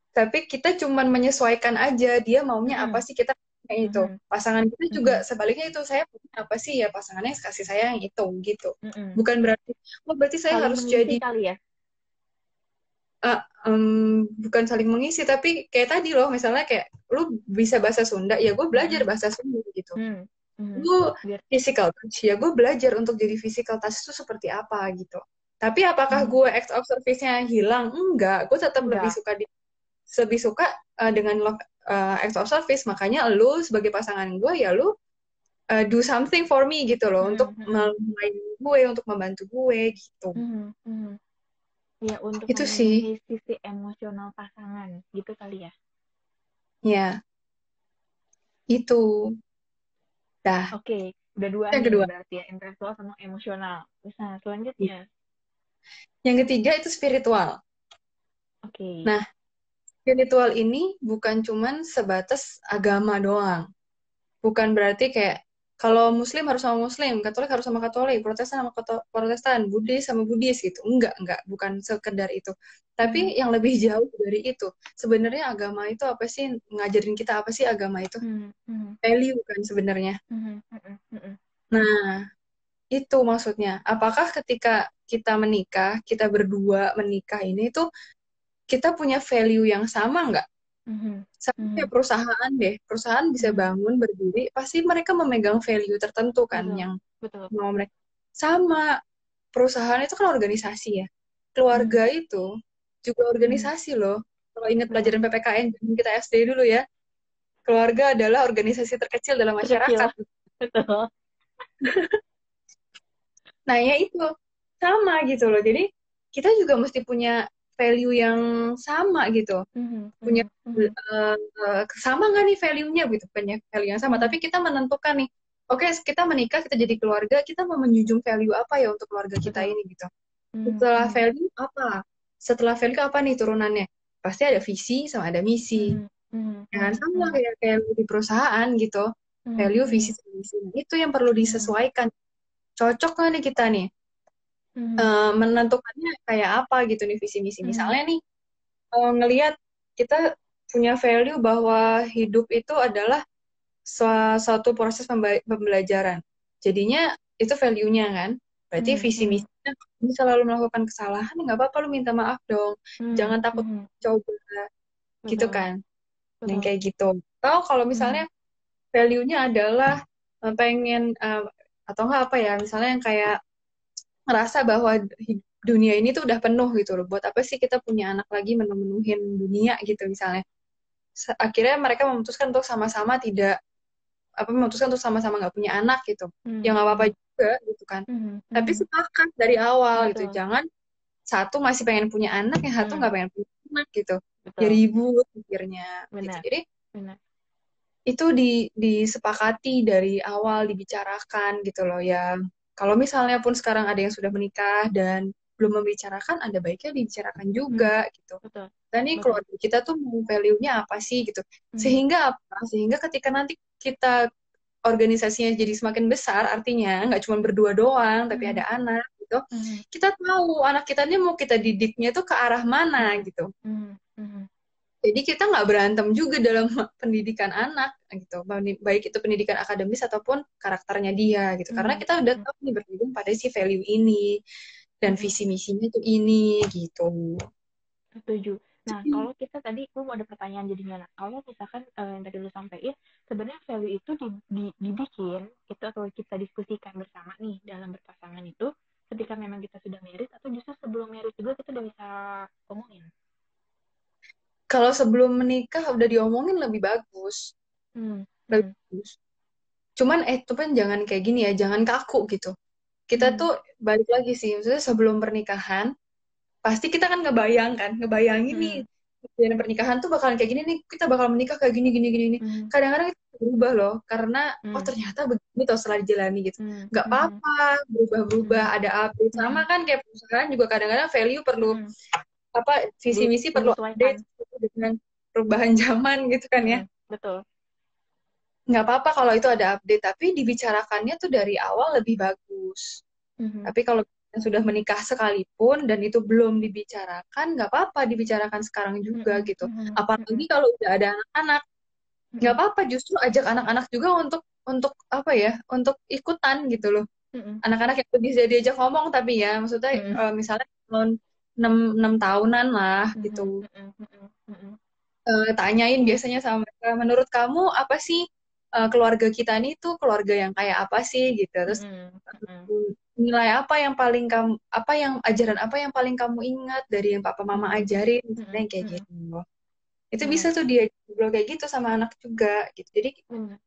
Tapi kita cuman menyesuaikan aja, dia maunya apa sih, kita kayak itu. Pasangan kita juga sebaliknya itu, saya punya apa sih ya, pasangannya kasih saya yang itu, gitu. Bukan berarti, berarti saya Saling harus mengisi jadi, kali ya. bukan saling mengisi, tapi kayak tadi loh, misalnya kayak, lu bisa bahasa Sunda, ya gue belajar bahasa Sunda, gitu. Lu physical touch, ya gue belajar untuk jadi physical touch itu seperti apa, gitu. Tapi apakah gue act of service-nya hilang? Enggak, gue tetap lebih suka dengan act of service. Makanya lu sebagai pasangan gue, ya lu do something for me gitu loh, untuk melayani gue, untuk membantu gue gitu. Ya, untuk Itu memenuhi sisi emosional pasangan gitu kali ya. Ya, itu. Dah. Oke, udah dua Yang nih kedua. berarti ya, intelektual sama emosional. Nah, selanjutnya. Yang ketiga itu spiritual. Oke. Nah, spiritual ini bukan cuman sebatas agama doang. Bukan berarti kayak kalau Muslim harus sama Muslim, Katolik harus sama Katolik, Protestan sama Protestan, Buddhis sama Buddhis gitu. Enggak, bukan sekedar itu. Tapi yang lebih jauh dari itu, sebenarnya agama itu apa sih? Ngajarin kita apa sih agama itu? Value kan sebenarnya. Nah, itu maksudnya. Apakah ketika kita menikah, kita berdua menikah ini tuh kita punya value yang sama nggak? Sama kayak perusahaan deh. Perusahaan bisa bangun, berdiri, pasti mereka memegang value tertentu kan, yang mau mereka. Sama, perusahaan itu kan organisasi ya. Keluarga itu juga organisasi loh. Kalau ingat pelajaran PPKN, kita SD dulu ya. Keluarga adalah organisasi terkecil dalam masyarakat. Betul. Nah, ya itu. Sama gitu loh. Jadi, kita juga mesti punya value yang sama gitu. Punya sama nggak nih value-nya gitu. Punya value yang sama. Tapi kita menentukan nih, oke, kita menikah, kita jadi keluarga, kita mau menjunjung value apa ya untuk keluarga kita ini gitu. Setelah value apa? Setelah value apa nih turunannya? Pasti ada visi sama ada misi. Jangan sama kayak di perusahaan gitu. Value, visi, sama misi. Itu yang perlu disesuaikan. Cocok nggak nih kita nih? Menentukannya kayak apa gitu nih visi misi. Misalnya nih ngelihat kita punya value bahwa hidup itu adalah suatu proses pembelajaran. Jadinya itu value-nya kan. Berarti visi misinya bisa selalu melakukan kesalahan, nggak apa-apa lu minta maaf dong. Jangan takut coba gitu kan. Yang kayak gitu. Atau kalau misalnya value-nya adalah pengen atau enggak apa ya, misalnya yang kayak ngerasa bahwa dunia ini tuh udah penuh gitu loh. Buat apa sih kita punya anak lagi menuhin dunia gitu misalnya. Akhirnya mereka memutuskan untuk sama-sama nggak punya anak gitu. Ya nggak apa-apa juga gitu kan. Tapi sepakat dari awal gitu. Jangan satu masih pengen punya anak, yang satu nggak pengen punya anak gitu. Ya ribut pikirnya. Gitu. Jadi itu disepakati dari awal, dibicarakan gitu loh ya. Kalau misalnya pun sekarang ada yang sudah menikah dan belum membicarakan, ada baiknya dibicarakan juga gitu. Betul, Dan nih betul. keluarga kita tuh mau value-nya apa sih gitu. Hmm, Sehingga apa? Sehingga ketika nanti kita organisasinya jadi semakin besar, artinya nggak cuma berdua doang, tapi hmm, ada anak gitu. hmm, Kita tahu anak kita ini mau kita didiknya tuh ke arah mana hmm, gitu. hmm, hmm, Jadi kita nggak berantem juga dalam pendidikan anak gitu, baik itu pendidikan akademis ataupun karakternya dia gitu. Karena hmm, kita udah hmm, tahu nih berpegang pada si value ini dan hmm. visi misinya tuh ini gitu. Setuju. Nah, kalau kita tadi, gue mau ada pertanyaan jadinya. Nah, kalau misalkan yang tadi lu sampaikan, sebenarnya value itu dibikin, itu atau kita diskusikan bersama nih dalam berpasangan itu, ketika memang kita sudah married, atau justru sebelum married juga kita udah bisa ngomongin. Kalau sebelum menikah udah diomongin lebih bagus, Hmm, lebih hmm, bagus. Cuman itu kan jangan kayak gini ya, jangan kaku gitu. Kita hmm, tuh balik lagi sih, maksudnya sebelum pernikahan pasti kita kan ngebayangin nih hmm, kejadian pernikahan tuh bakalan kayak gini nih, kita bakal menikah kayak gini gini gini nih. hmm, Kadang-kadang itu berubah loh, karena oh hmm, ternyata begini toh setelah dijalani gitu. hmm, Nggak hmm, apa-apa, berubah-berubah, hmm, ada update. Sama hmm, kan kayak perusahaan juga kadang-kadang value perlu hmm. apa, visi misi perlu update Menyesuaikan. dengan perubahan zaman gitu kan ya. Hmm, betul. Nggak apa-apa kalau itu ada update, tapi dibicarakannya tuh dari awal lebih bagus. Hmm, Tapi kalau yang sudah menikah sekalipun dan itu belum dibicarakan, nggak apa-apa dibicarakan sekarang juga hmm, gitu. hmm, Apalagi hmm, kalau udah ada anak-anak, nggak hmm, apa-apa, justru ajak anak-anak juga untuk apa ya, untuk ikutan gitu loh. hmm, Anak-anak yang bisa diajak ngomong tapi ya, maksudnya hmm, misalnya tahun 6 tahunan lah gitu. hmm, hmm, hmm, hmm. Tanyain Iya. biasanya sama mereka, menurut kamu apa sih keluarga kita ini tuh keluarga yang kayak apa sih gitu. Terus Mm-mm, mm-mm, nilai apa yang paling kamu, apa yang ajaran apa yang paling kamu ingat dari yang papa mama mm-mm, ajarin, misalnya mm-mm, kayak mm-mm. gitu. Itu bisa Benar, tuh dia ngobrol kayak gitu sama anak juga gitu. Jadi benar.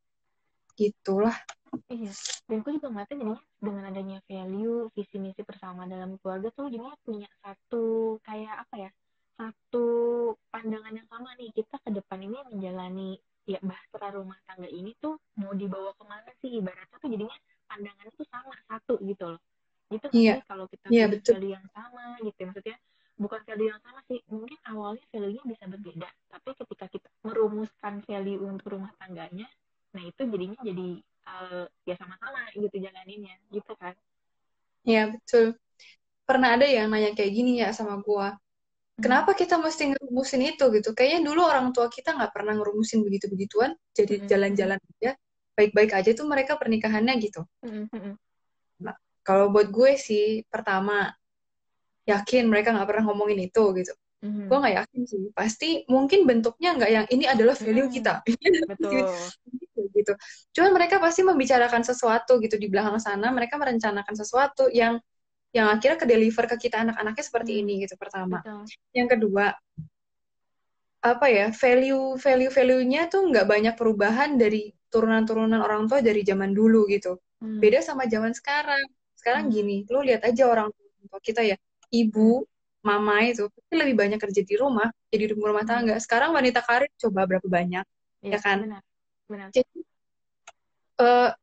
gitulah. Iya. Dan aku juga ngeliatnya jadinya dengan adanya value, visi misi bersama dalam keluarga tuh jadinya punya satu kayak apa ya? Satu pandangan yang sama nih. Kita ke depan ini menjalani ya bahtera rumah tangga ini tuh mau dibawa kemana sih ibaratnya tuh jadinya pandangannya tuh sama satu gitu loh. Gitu nggak Iya, sih kalau kita iya punya betul. value yang sama gitu ya. Maksudnya bukan value yang sama sih. Mungkin awalnya value-nya bisa berbeda. Tapi ketika kita merumuskan value untuk rumah tangganya, nah itu jadinya jadi ya sama-sama gitu jalaninnya gitu kan. Iya betul. Pernah ada yang nanya kayak gini ya sama gua. Hmm. Kenapa kita mesti ngerumusin itu gitu? Kayaknya dulu orang tua kita nggak pernah ngerumusin begitu-begituan, jadi Mm-mm, mm-mm, jalan-jalan aja, baik-baik aja tuh mereka pernikahannya gitu. mm-mm, mm-mm, Nah, kalau buat gue sih, pertama, yakin mereka nggak pernah ngomongin itu gitu. Gue mm-mm, nggak yakin sih. Pasti mungkin bentuknya nggak yang ini adalah value kita. mm-mm. Betul. Gitu. Cuman mereka pasti membicarakan sesuatu gitu di belakang sana. Mereka merencanakan sesuatu yang akhirnya ke deliver ke kita anak-anaknya seperti Mm, ini gitu. Pertama. betul. Yang kedua, apa ya, value-nya tuh nggak banyak perubahan dari turunan-turunan orang tua dari zaman dulu gitu. Mm, Beda sama zaman sekarang. Sekarang mm, gini, lu lihat aja orang tua kita ya, ibu, mm. mama itu pasti lebih banyak kerja di rumah, jadi ibu rumah Mm. tangga. Sekarang wanita karir coba berapa banyak, Iya ya kan? benar benar. Jadi,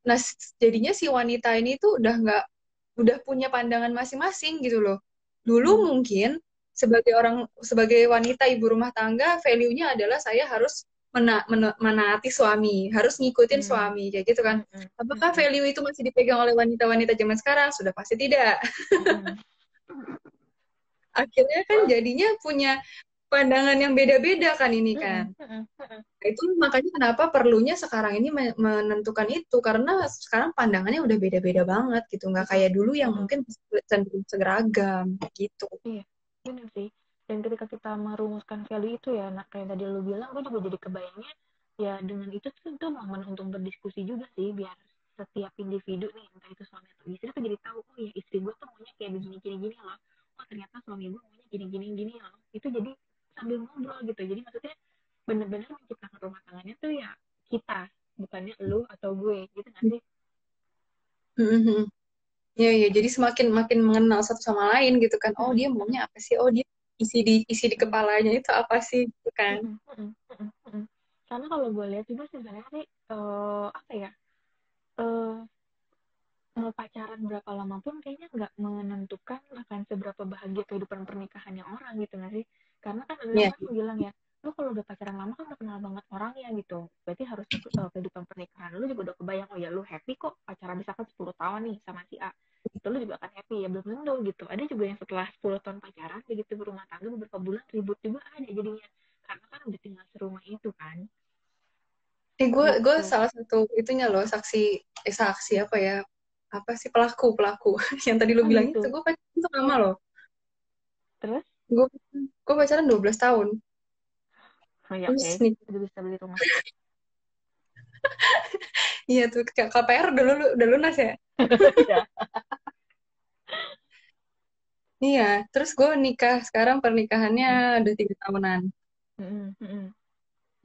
nah jadinya si wanita ini tuh udah punya pandangan masing-masing gitu loh. Dulu Mm, mungkin sebagai wanita ibu rumah tangga, value-nya adalah saya harus menaati suami, harus ngikutin mm, suami, kayak gitu kan. mm, mm, Apakah mm, value itu masih dipegang oleh wanita-wanita zaman sekarang? Sudah pasti tidak. mm, Akhirnya kan jadinya punya pandangan yang beda-beda kan ini mm, kan. mm, mm, mm. Nah, itu makanya kenapa perlunya sekarang ini menentukan itu, karena sekarang pandangannya udah beda-beda banget gitu, nggak Betul kayak dulu yang betul. mungkin cenderung seragam gitu. Iya benar sih. Dan ketika kita merumuskan value itu ya, nah kayak tadi lu bilang, gue juga jadi kebayangnya ya dengan itu momen untuk berdiskusi juga sih biar setiap individu nih entah itu suami atau istri tuh jadi tahu oh ya istri gue tuh maunya kayak begini gini gini loh, oh ternyata suami gue maunya gini gini gini loh, itu jadi sambil ngobrol gitu, jadi maksudnya bener-bener menciptakan rumah tangganya tuh ya kita, bukannya lu atau gue gitu nggak sih. Mhm. Ya, ya, jadi semakin makin mengenal satu sama lain gitu kan. Oh, Mm-mm, dia mm-mm, maunya apa sih? Oh, dia isi di mm-mm, kepalanya itu apa sih gitu kan. mm-mm, mm-mm, mm-mm, mm-mm. Karena kalau gue lihat juga sebenarnya sih apa ya, eh mau pacaran berapa lama seberapa bahagia kehidupan pernikahannya orang gitu nggak sih? Karena kan ada Iya. orang yang bilang ya, lu kalau udah pacaran lama kan udah kenal banget orangnya gitu. Berarti harusnya kehidupan pernikahan lu juga udah kebayang, oh ya lu happy kok pacaran misalkan 10 tahun nih sama si A. Itu lu juga akan happy ya, belum tentu gitu. Ada juga yang setelah 10 tahun pacaran begitu berumah tangga beberapa bulan ribut juga ada jadinya. Karena kan udah tinggal serumah itu kan. Gue Gitu. salah satu itunya loh, saksi apa ya, apa sih, pelaku yang tadi lu Oh bilang itu. gitu. Gue pacaran tuh lama Iya. loh. Terus, Gue pacaran 12 tahun. oh ya Terus oke, nih, udah bisa beli rumah. iya tuh KPR udah lunas ya. Ya. Iya, terus gue nikah sekarang, pernikahannya Mm-mm. udah 3 tahunan. Mm-mm. Mm-mm.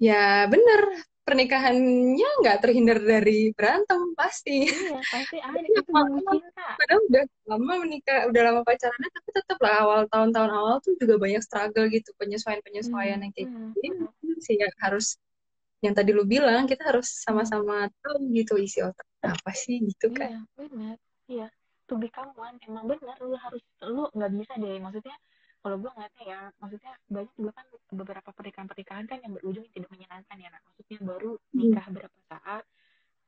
Ya bener, pernikahannya nggak terhindar dari berantem pasti. Iya, pasti ada. Tapi Itu bumbu lama-lama, cinta. padahal udah lama menikah, udah lama pacarannya, tapi tetap lah awal tahun-tahun awal tuh juga banyak struggle gitu, penyesuaian-penyesuaian Mm, yang kayak gitu. mm, Jadi mm. mungkin sih ya harus, yang tadi lu bilang, kita harus Mm. sama-sama tahu gitu isi otak apa sih gitu kan. Iya, benar. Iya, to become one. Emang benar, lu nggak bisa deh. Maksudnya, kalau gue ngeliatnya ya, maksudnya banyak juga kan beberapa pernikahan-pernikahan kan yang berujung tidak menyenangkan ya. Nah, maksudnya baru Hmm. nikah berapa saat,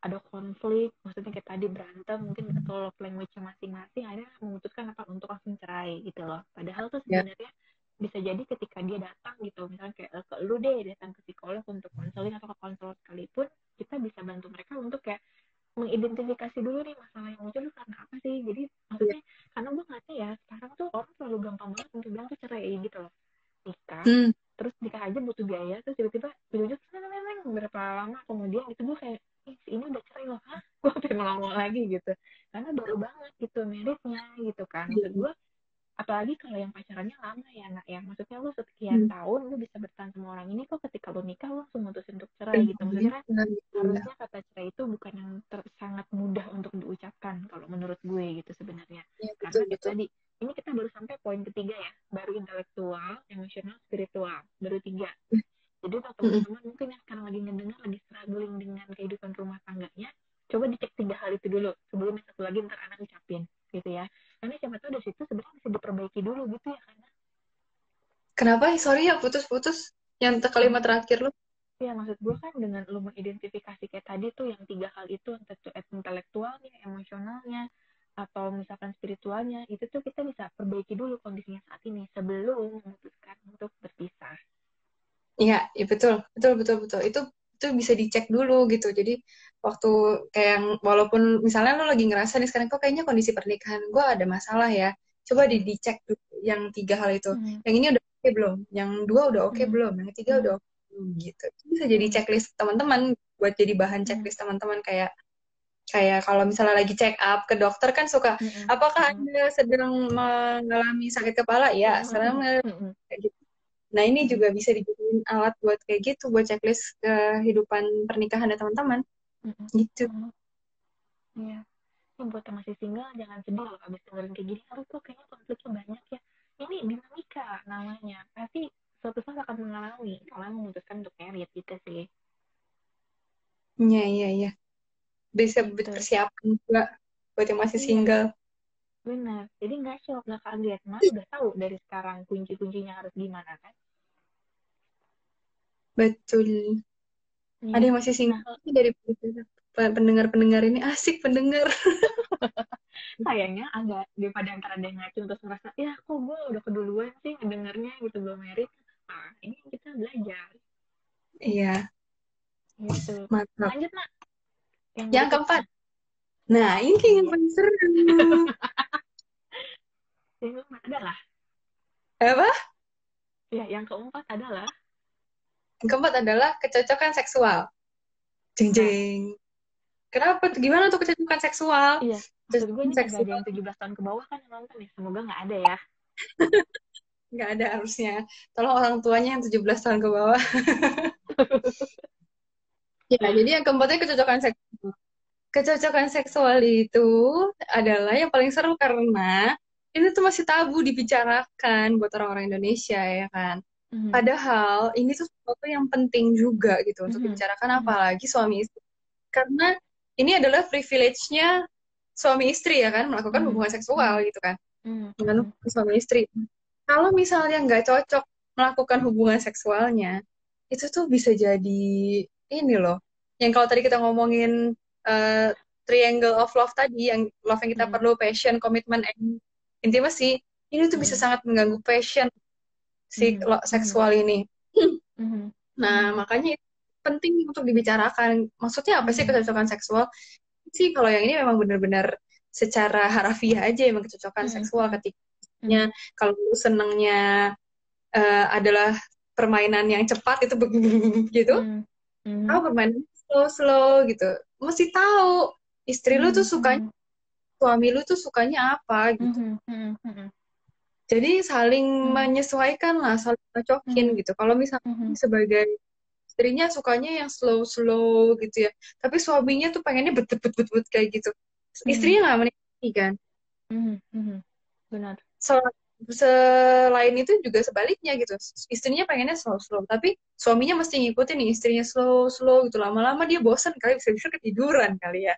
ada konflik, maksudnya kayak tadi berantem, mungkin atau love language masing-masing, akhirnya memutuskan apa untuk langsung cerai gitu loh. Padahal tuh Ya. sebenarnya bisa jadi ketika dia datang gitu, misalnya kayak ke lu deh datang ke psikolog untuk konseling atau ke konselor sekalipun, kita bisa bantu mereka untuk kayak mengidentifikasi dulu nih masalah yang muncul karena apa sih. Jadi Ya. maksudnya karena gue ngeliatnya ya sekarang tuh orang terlalu gampang banget untuk bilang tuh cerai gitu loh, nikah Hmm. terus nikah aja butuh biaya terus tiba-tiba ujung-ujung berapa lama kemudian gitu gue kayak si ini udah cerai loh, hah gue pengen ngomong lagi gitu karena baru banget gitu meritnya gitu kan. Maksud Iya. gue apalagi kalau yang pacarannya lama ya nak ya, maksudnya lu sekian Hmm. tahun lu bisa bertahan sama orang ini kok ketika lu nikah lu langsung mutusin untuk cerai gitu. Benar, Maksudnya kan benar, benar. harusnya kata cerai itu bukan yang sangat mudah untuk diucapkan kalau menurut gue gitu sebenarnya. Ya, betul, Karena itu betul. tadi, ini kita baru sampai poin ketiga ya, baru intelektual, emosional, spiritual, baru tiga. Jadi untuk Mm-mm. teman-teman mungkin yang sekarang lagi ngedengar, lagi struggling dengan kehidupan rumah tangganya, coba dicek 3 hal itu dulu sebelum yang satu lagi ntar anak ucapin gitu ya. Karena siapa tahu dari situ sebenarnya bisa diperbaiki dulu gitu ya karena Kenapa? Sorry ya, putus-putus. Yang kalimat maksud terakhir lu. ya maksud gue kan dengan lu mengidentifikasi kayak tadi tuh yang 3 hal itu entah itu intelektualnya, emosionalnya, atau misalkan spiritualnya, itu tuh kita bisa perbaiki dulu kondisinya saat ini sebelum memutuskan untuk berpisah. Iya, ya betul, betul, betul, betul. Itu bisa dicek dulu gitu. Jadi waktu kayak yang, walaupun misalnya lo lagi ngerasa nih sekarang kok kayaknya kondisi pernikahan gue ada masalah ya, coba Mm-hmm. dicek dulu yang 3 hal itu. Mm-hmm. Yang ini udah oke belum? Yang 2 udah oke Mm-hmm. belum? Yang ketiga udah Mm-hmm. oke belum? Gitu. Itu bisa jadi Mm-hmm. checklist teman-teman, buat jadi bahan Mm-hmm. checklist teman-teman, kayak kayak kalau misalnya lagi check up ke dokter kan suka, Mm-hmm. apakah Mm-hmm. Anda sedang mengalami sakit kepala? Ya, sedang Mm-hmm. kayak gitu. Nah, ini Mm-hmm. juga bisa dijadiin alat buat kayak gitu, buat checklist kehidupan pernikahan ya teman-teman. Mm-hmm. Gitu. Mm-hmm. Iya. Ini buat yang masih single jangan sedih loh abis dengerin kayak gini. Harus tuh kayaknya konfliknya banyak ya. Ini dinamika namanya. Pasti suatu saat akan mengalami kalau memutuskan untuk married gitu sih. Iya, iya, iya. Bisa buat Gitu. persiapan juga buat yang masih Iya, single. benar. Jadi nggak shock, nggak kaget. Mas udah tahu dari sekarang kunci-kuncinya harus gimana kan? Betul. Ada Iya. yang masih Nah, single dari pendengar-pendengar ini, asik pendengar. sayangnya agak daripada antara ada yang ngacung terus merasa, ya kok gue udah keduluan sih ngedengernya gitu belum married. Nah, ini kita belajar. Iya, Gitu. mantap. Lanjut, Mak. Yang Yang berikutnya. keempat. Nah, ini yang Iya. paling seru. Yang keempat adalah, Apa? ya yang keempat adalah, Yang keempat adalah kecocokan seksual. Jeng nah, jeng. Kenapa tuh? Gimana tuh kecocokan seksual? iya. Maksud gue Kecocokan ini kagak ada seksual yang 17 tahun ke bawah kan yang nonton ya. Semoga nggak ada ya. nggak ada harusnya. Tolong orang tuanya yang 17 tahun ke bawah. Ya, jadi yang keempatnya kecocokan seksual. Kecocokan seksual itu adalah yang paling seru karena ini tuh masih tabu dibicarakan buat orang-orang Indonesia ya kan. Mhm. Padahal ini tuh sesuatu yang penting juga gitu untuk Mhm. dibicarakan, Mhm. apalagi suami istri. Karena ini adalah privilege-nya suami istri ya kan, melakukan Mhm. hubungan seksual Mhm. gitu kan. dengan suami istri. Kalau misalnya nggak cocok melakukan hubungan seksualnya, itu tuh bisa jadi ini loh. Yang kalau tadi kita ngomongin eh, triangle of love tadi, yang love yang kita perlu, passion, commitment, and intimacy, ini tuh bisa sangat mengganggu passion si seksual ini. Nah, makanya itu penting untuk dibicarakan. Maksudnya apa sih kecocokan seksual? Sih kalau yang ini memang benar-benar secara harafiah aja emang kecocokan seksual ketikanya kalau lu senengnya adalah permainan yang cepat itu gitu, tahu permainan slow gitu, mesti tahu istri lu tuh sukanya, suami lu tuh sukanya apa gitu. Jadi saling menyesuaikan lah, saling cocokin gitu. Kalau misalnya sebagai istrinya sukanya yang slow gitu ya, tapi suaminya tuh pengennya bet kayak gitu, istrinya nggak menikmati kan. Benar. Selain itu juga sebaliknya gitu, istrinya pengennya slow tapi suaminya mesti ngikutin nih istrinya slow gitu, lama-lama dia bosan kali, bisa-bisa ketiduran kali ya.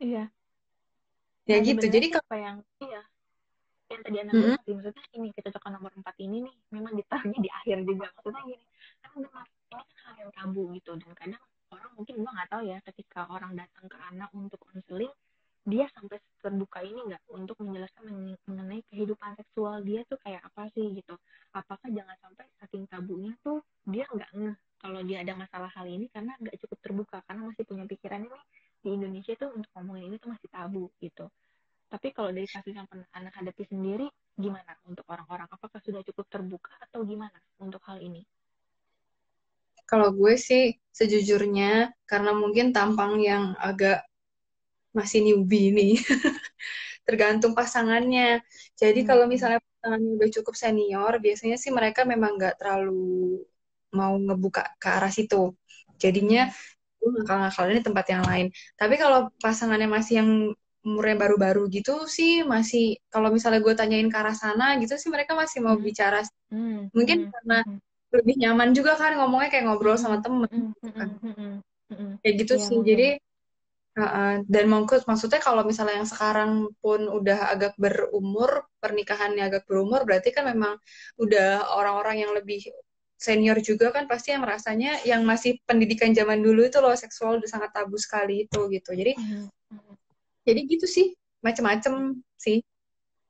Iya. Ya Nah, gitu, sebenarnya jadi apa yang yang tadi Ana bilang sih, maksudnya ini kecocokan nomor 4 ini nih memang ditaruhnya di akhir juga, maksudnya gini, kan benar ini kan hal yang tabu gitu, dan kadang orang mungkin gua nggak tahu ya, ketika orang datang ke anak untuk konseling, dia sampai terbuka ini nggak untuk menjelaskan mengenai kehidupan seksual dia tuh kayak apa sih gitu. Apakah jangan sampai saking tabunya tuh dia nggak ngeh kalau dia ada masalah hal ini karena nggak cukup terbuka, karena masih punya pikiran ini di Indonesia tuh untuk ngomongin ini tuh masih tabu gitu. Tapi kalau dari kasus yang pernah anak hadapi sendiri, gimana untuk orang-orang? Apakah sudah cukup terbuka atau gimana untuk hal ini? kalau gue sih sejujurnya karena mungkin tampang yang agak masih newbie nih, tergantung pasangannya. Jadi kalau misalnya pasangannya udah cukup senior, biasanya sih mereka memang nggak terlalu mau ngebuka ke arah situ. Jadinya gue ngakal-ngakal ini tempat yang lain. Tapi kalau pasangannya masih yang umurnya baru-baru gitu sih, masih kalau misalnya gue tanyain ke arah sana gitu sih, mereka masih mau bicara. Mungkin karena lebih nyaman juga kan ngomongnya kayak ngobrol sama temen gitu kan. Kayak gitu Iya, sih. mungkin. Jadi dan maksudnya kalau misalnya yang sekarang pun udah agak berumur, pernikahannya agak berumur, berarti kan memang udah orang-orang yang lebih senior juga kan, pasti yang merasanya yang masih pendidikan zaman dulu itu loh, seksual udah sangat tabu sekali itu gitu. Jadi gitu sih, macem-macem sih.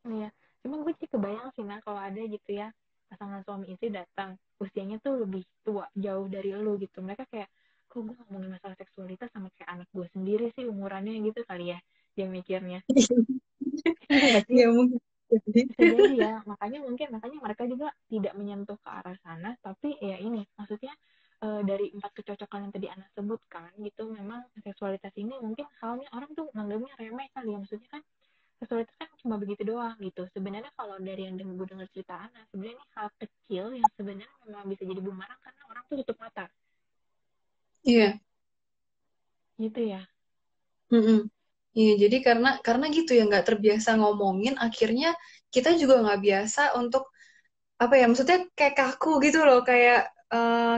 Iya. Cuma gue sih kebayang sih, nah kalau ada gitu ya, pasangan suami istri datang, usianya tuh lebih tua, jauh dari lu gitu. Mereka kayak, kok gue ngomongin masalah seksualitas sama kayak anak gue sendiri sih umurannya gitu kali ya, dia mikirnya. Iya nggak sih? Ya mungkin. Bisa jadi ya, makanya mereka juga tidak menyentuh ke arah sana, tapi ya ini maksudnya dari 4 kecocokan yang tadi Ana sebutkan gitu, memang seksualitas ini mungkin halnya orang tuh nganggapnya remeh kali ya, maksudnya kan seksualitas kan cuma begitu doang gitu. Sebenarnya kalau dari yang gue dengar cerita Ana, sebenarnya ini hal kecil yang sebenarnya memang bisa jadi bumerang karena orang tuh tutup mata Iya. gitu ya. Mm-mm. Iya, jadi karena gitu ya, nggak terbiasa ngomongin, akhirnya kita juga nggak biasa untuk apa ya, maksudnya kayak kaku gitu loh, kayak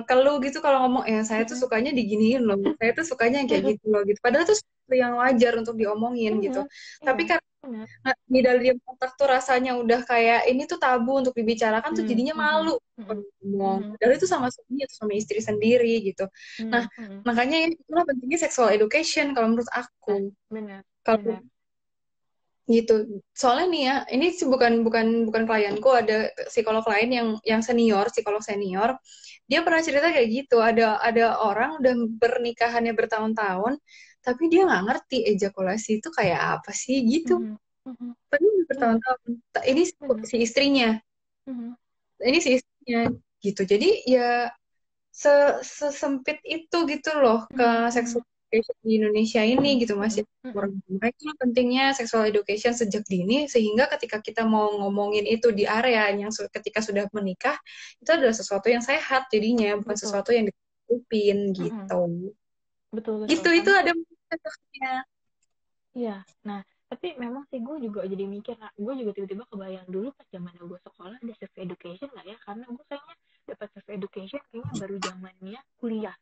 keluh gitu kalau ngomong, ya saya tuh sukanya diginiin loh, saya tuh sukanya yang kayak gitu loh gitu. Padahal tuh sesuatu yang wajar untuk diomongin gitu. Tapi Iya, karena benar. di dalam otak tuh rasanya udah kayak ini tuh tabu untuk dibicarakan, tuh jadinya malu kalau ngomong. Padahal itu sama suami atau sama istri sendiri gitu. Nah, makanya itulah pentingnya sexual education kalau menurut aku. Benar, Kalau benar. gitu, soalnya nih ya, ini sih bukan bukan bukan klienku, ada psikolog lain yang senior, psikolog senior, dia pernah cerita kayak gitu, ada orang udah pernikahannya bertahun-tahun tapi dia nggak ngerti ejakulasi itu kayak apa sih gitu, padahal udah Benar, bertahun-tahun. Ini benar. si istrinya, ini si istrinya gitu. Jadi ya sesempit itu gitu loh ke sexual education di Indonesia ini gitu, masih kurang. Makanya pentingnya sexual education sejak dini, sehingga ketika kita mau ngomongin itu di area yang ketika sudah menikah, itu adalah sesuatu yang sehat jadinya, bukan Betul. sesuatu yang ditutupin gitu. Betul, Gitu, itu karena ada cocoknya. iya. Nah, tapi memang sih gue juga jadi mikir, nah, gue juga tiba-tiba kebayang dulu pas zaman gue sekolah ada sex education nggak ya? Karena gue kayaknya dapat sex education kayaknya baru zamannya kuliah,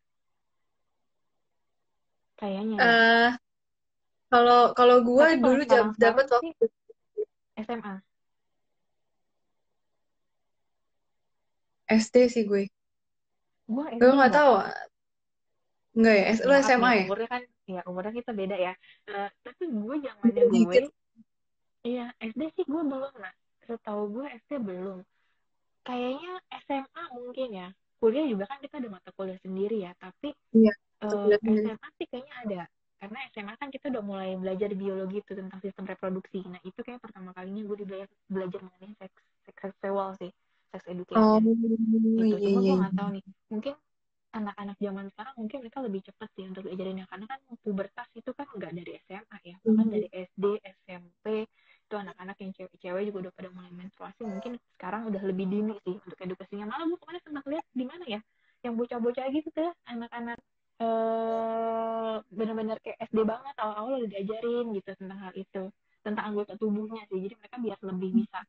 kayaknya ya. Eh Kalau kalau gue Tapi kalau dulu sekarang-sekarang dapat sih waktu SMA. SD sih gue. Gue Gue SD nggak enggak. tahu, enggak ya? Lu Maaf SMA nih, ya? umurnya kan, ya umurnya kita beda ya. Tapi gue zamannya Beda gue, dikit. iya SD sih gue belum lah. Setahu gue SD belum. Kayaknya SMA mungkin ya. Kuliah juga kan kita ada mata kuliah sendiri ya. Tapi Iya, untuk kuliah sendiri. SMA sih kayaknya ada. Karena SMA kan kita udah mulai belajar biologi itu tentang sistem reproduksi. Nah itu kayak pertama kalinya gue belajar mengenai seks seksual sih, sex Oh, education gitu. iya, Cuma iya, gue nggak tahu iya. nih, mungkin anak-anak zaman sekarang mungkin mereka lebih cepat sih untuk diajarinnya karena kan pubertas itu kan nggak dari SMA ya, bahkan Mhm. dari SD, SMP itu anak-anak yang cewek-cewek juga udah pada mulai menstruasi, mungkin sekarang udah lebih dini sih untuk edukasinya. Malah gue kemarin sempat lihat di mana ya, yang bocah-bocah gitu tuh anak-anak benar-benar kayak SD banget, awal-awal udah diajarin gitu tentang hal itu, tentang anggota tubuhnya sih, jadi mereka biar lebih bisa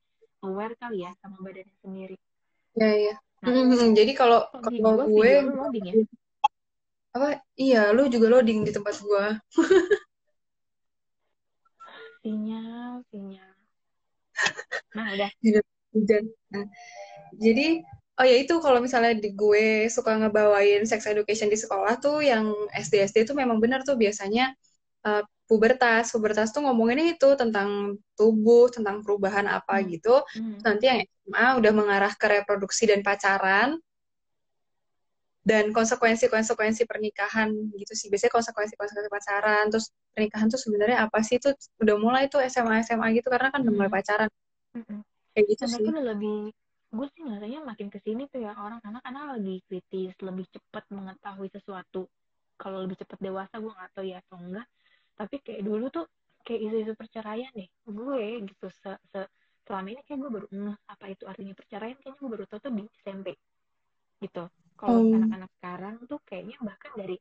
aware kali ya sama badannya sendiri. Iya, iya. Nah Jadi kalau kok di kalau gua gue video lu loading ya? apa? Iya, lu juga loading di tempat gue. Sinyal, sinyal. Nah, udah. Hidup hujan. Nah, jadi oh ya itu kalau misalnya di gue suka ngebawain sex education di sekolah tuh yang SD itu memang benar tuh biasanya pubertas. Pubertas tuh ngomonginnya itu tentang tubuh, tentang perubahan apa Hmm. gitu. Hmm. Nanti yang SMA udah mengarah ke reproduksi dan pacaran dan konsekuensi-konsekuensi pernikahan gitu sih. Biasanya konsekuensi-konsekuensi pacaran, terus pernikahan tuh sebenarnya apa sih? Itu udah mulai tuh SMA gitu karena kan udah mulai Hmm. pacaran. Hmm. Kayak gitu Dan sih. mereka udah lebih, gue sih ngerasanya makin kesini tuh ya orang anak-anak lebih kritis, lebih cepat mengetahui sesuatu. Kalau lebih cepat dewasa gue nggak tahu ya atau enggak. Tapi kayak dulu tuh kayak isu-isu perceraian deh. Gue gitu selama ini kayak gue baru ngeh apa itu artinya perceraian. Kayaknya gue baru tahu tuh di SMP gitu. Kalau Oh, anak-anak sekarang tuh kayaknya bahkan dari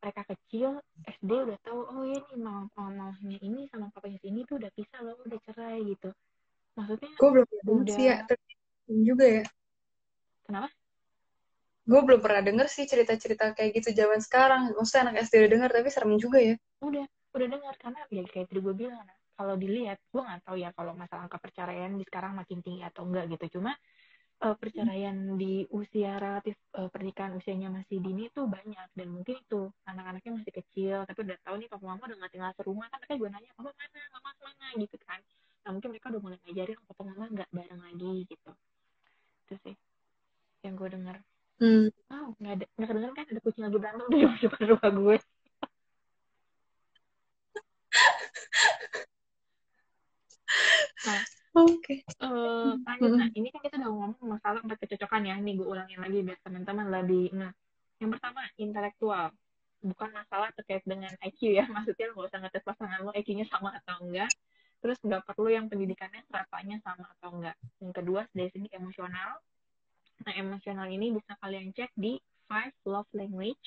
mereka kecil SD udah tahu, oh ya ini mamanya ini sama papanya ini tuh udah pisah loh, udah cerai gitu. Maksudnya gue belum pernah denger sih ya, udah, tapi juga ya. kenapa? Gue belum pernah denger sih cerita-cerita kayak gitu zaman sekarang. Maksudnya anak SD udah denger, tapi serem juga ya. Udah dengar karena ya kayak tadi gue bilang, nah, kalau dilihat gue nggak tahu ya kalau masalah angka perceraian di sekarang makin tinggi atau enggak gitu. Cuma perceraian di usia relatif pernikahan usianya masih dini itu banyak, dan mungkin itu anak-anaknya masih kecil tapi udah tahu nih papa mama udah nggak tinggal serumah, kan mereka gue nanya papa mana, mama mana gitu kan. Nah mungkin mereka udah mulai ngajarin papa mama nggak bareng lagi gitu. Itu sih yang gue dengar. Hmm, Oh nggak kedengeran kan ada kucing lagi berantem di depan rumah gue. Nah oke. lanjut. Nah Mm-mm. ini kan kita udah ngomong masalah empat kecocokan ya, nih gue ulangin lagi biar teman-teman lebih. Nah yang pertama intelektual, bukan masalah terkait dengan IQ ya, maksudnya lo nggak usah ngetes pasangan lo IQ-nya sama atau enggak, terus nggak perlu yang pendidikannya stratanya sama atau enggak. Yang kedua dari segi emosional. Nah emosional ini bisa kalian cek di Five Love Language.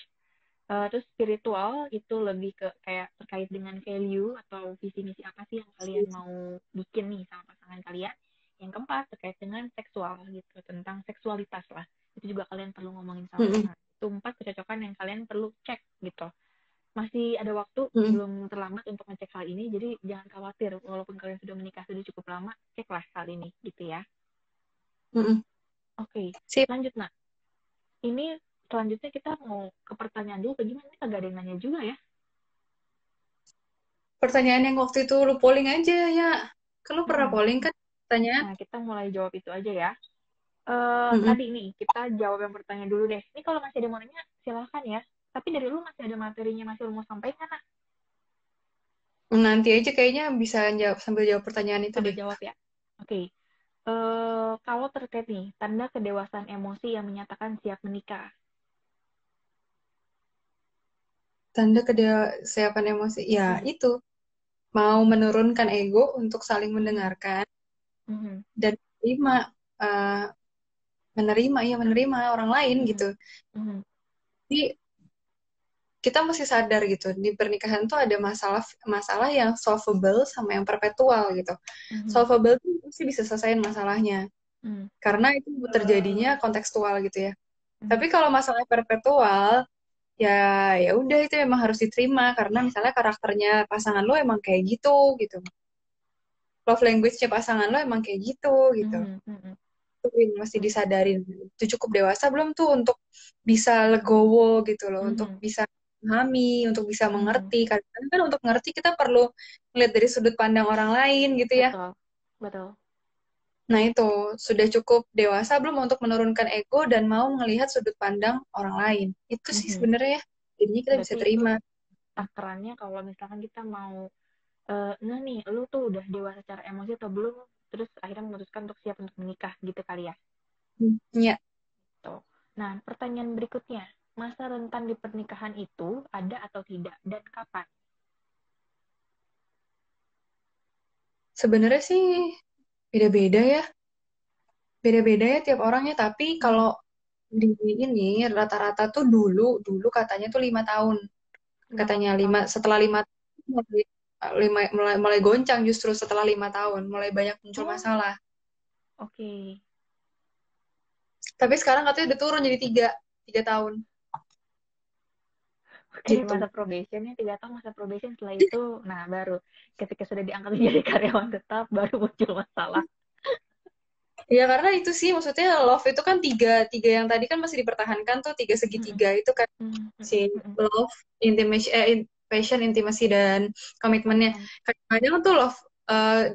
Terus spiritual itu lebih ke kayak terkait dengan value atau visi misi apa sih yang kalian mau bikin nih sama pasangan kalian. Yang keempat terkait dengan seksual gitu, tentang seksualitas lah. Itu juga kalian perlu ngomongin sama Mm-mm. pasangan. Itu empat kecocokan yang kalian perlu cek gitu. Masih ada waktu, Mm-mm. belum terlambat untuk ngecek hal ini, jadi jangan khawatir walaupun kalian sudah menikah sudah cukup lama, ceklah hal ini gitu ya. Mm-mm. Oke, Sip. lanjut nak. Ini selanjutnya kita mau ke pertanyaan dulu, bagaimana? Ini kagak ada yang nanya juga ya. Pertanyaan yang waktu itu lu polling aja ya. Kan lu pernah Mm-mm. polling kan pertanyaan? Nah, kita mulai jawab itu aja ya. Mm-mm. Tadi nih, kita jawab yang pertanyaan dulu deh. Ini kalau masih ada yang mau nanya, silahkan ya. Tapi dari lu masih ada materinya, masih lu mau sampaikan, nah? Nanti aja kayaknya bisa jawab sambil jawab pertanyaan itu Sambil deh. jawab ya. Oke. Kalau terkait nih, tanda kedewasaan emosi yang menyatakan siap menikah. Tanda kesiapan emosi. Ya, Mm-mm. itu. Mau menurunkan ego untuk saling Mm-mm. mendengarkan Mm-mm. dan menerima, eh, menerima orang lain gitu. Mm-mm. Mm-mm. Jadi kita mesti sadar gitu di pernikahan tuh ada masalah yang solvable sama yang perpetual gitu. Mm-mm. Solvable tuh pasti bisa selesaiin masalahnya Mm-mm. karena itu terjadinya kontekstual gitu ya. Mm-mm. Tapi kalau masalah perpetual ya udah itu emang harus diterima karena misalnya karakternya pasangan lo emang kayak gitu. Love language-nya pasangan lo emang kayak gitu. Mhm, mhm. Itu yang mesti disadarin. Itu cukup dewasa belum tuh untuk bisa legowo gitu loh, untuk Mhm, bisa memahami, untuk bisa mhm. mengerti. Kadang kan untuk mengerti kita perlu melihat dari sudut pandang orang lain gitu ya. Betul, betul. Nah itu sudah cukup dewasa belum untuk menurunkan ego dan mau melihat sudut pandang orang lain. Itu sih Mhm. sebenarnya ya. Jadinya kita bisa Berarti itu terima. takarannya kalau misalkan kita mau enggak nih, lu tuh udah dewasa secara emosi atau belum, terus akhirnya memutuskan untuk siap untuk menikah gitu kali ya. Ya, Tuh. Nah, pertanyaan berikutnya, masa rentan di pernikahan itu ada atau tidak dan kapan? sebenarnya sih beda-beda ya. Beda-beda ya tiap orangnya. Tapi Hmm. kalau di ini rata-rata tuh dulu katanya tuh 5 tahun. Katanya 5 tahun. setelah 5 tahun mulai goncang justru setelah 5 tahun. Mulai banyak muncul Oh, masalah. oke. Tapi sekarang katanya udah turun jadi 3 tahun Oke, gitu. masa probationnya 3 tahun, masa probation setelah itu, nah baru ketika sudah diangkat menjadi karyawan tetap, baru muncul masalah. Ya karena itu sih maksudnya love itu kan tiga yang tadi kan masih dipertahankan tuh tiga Mm-mm, segitiga itu kan mm-mm, si mm-mm. love, intimacy, passion, intimasi dan komitmennya. Komitmen. Kadang tuh love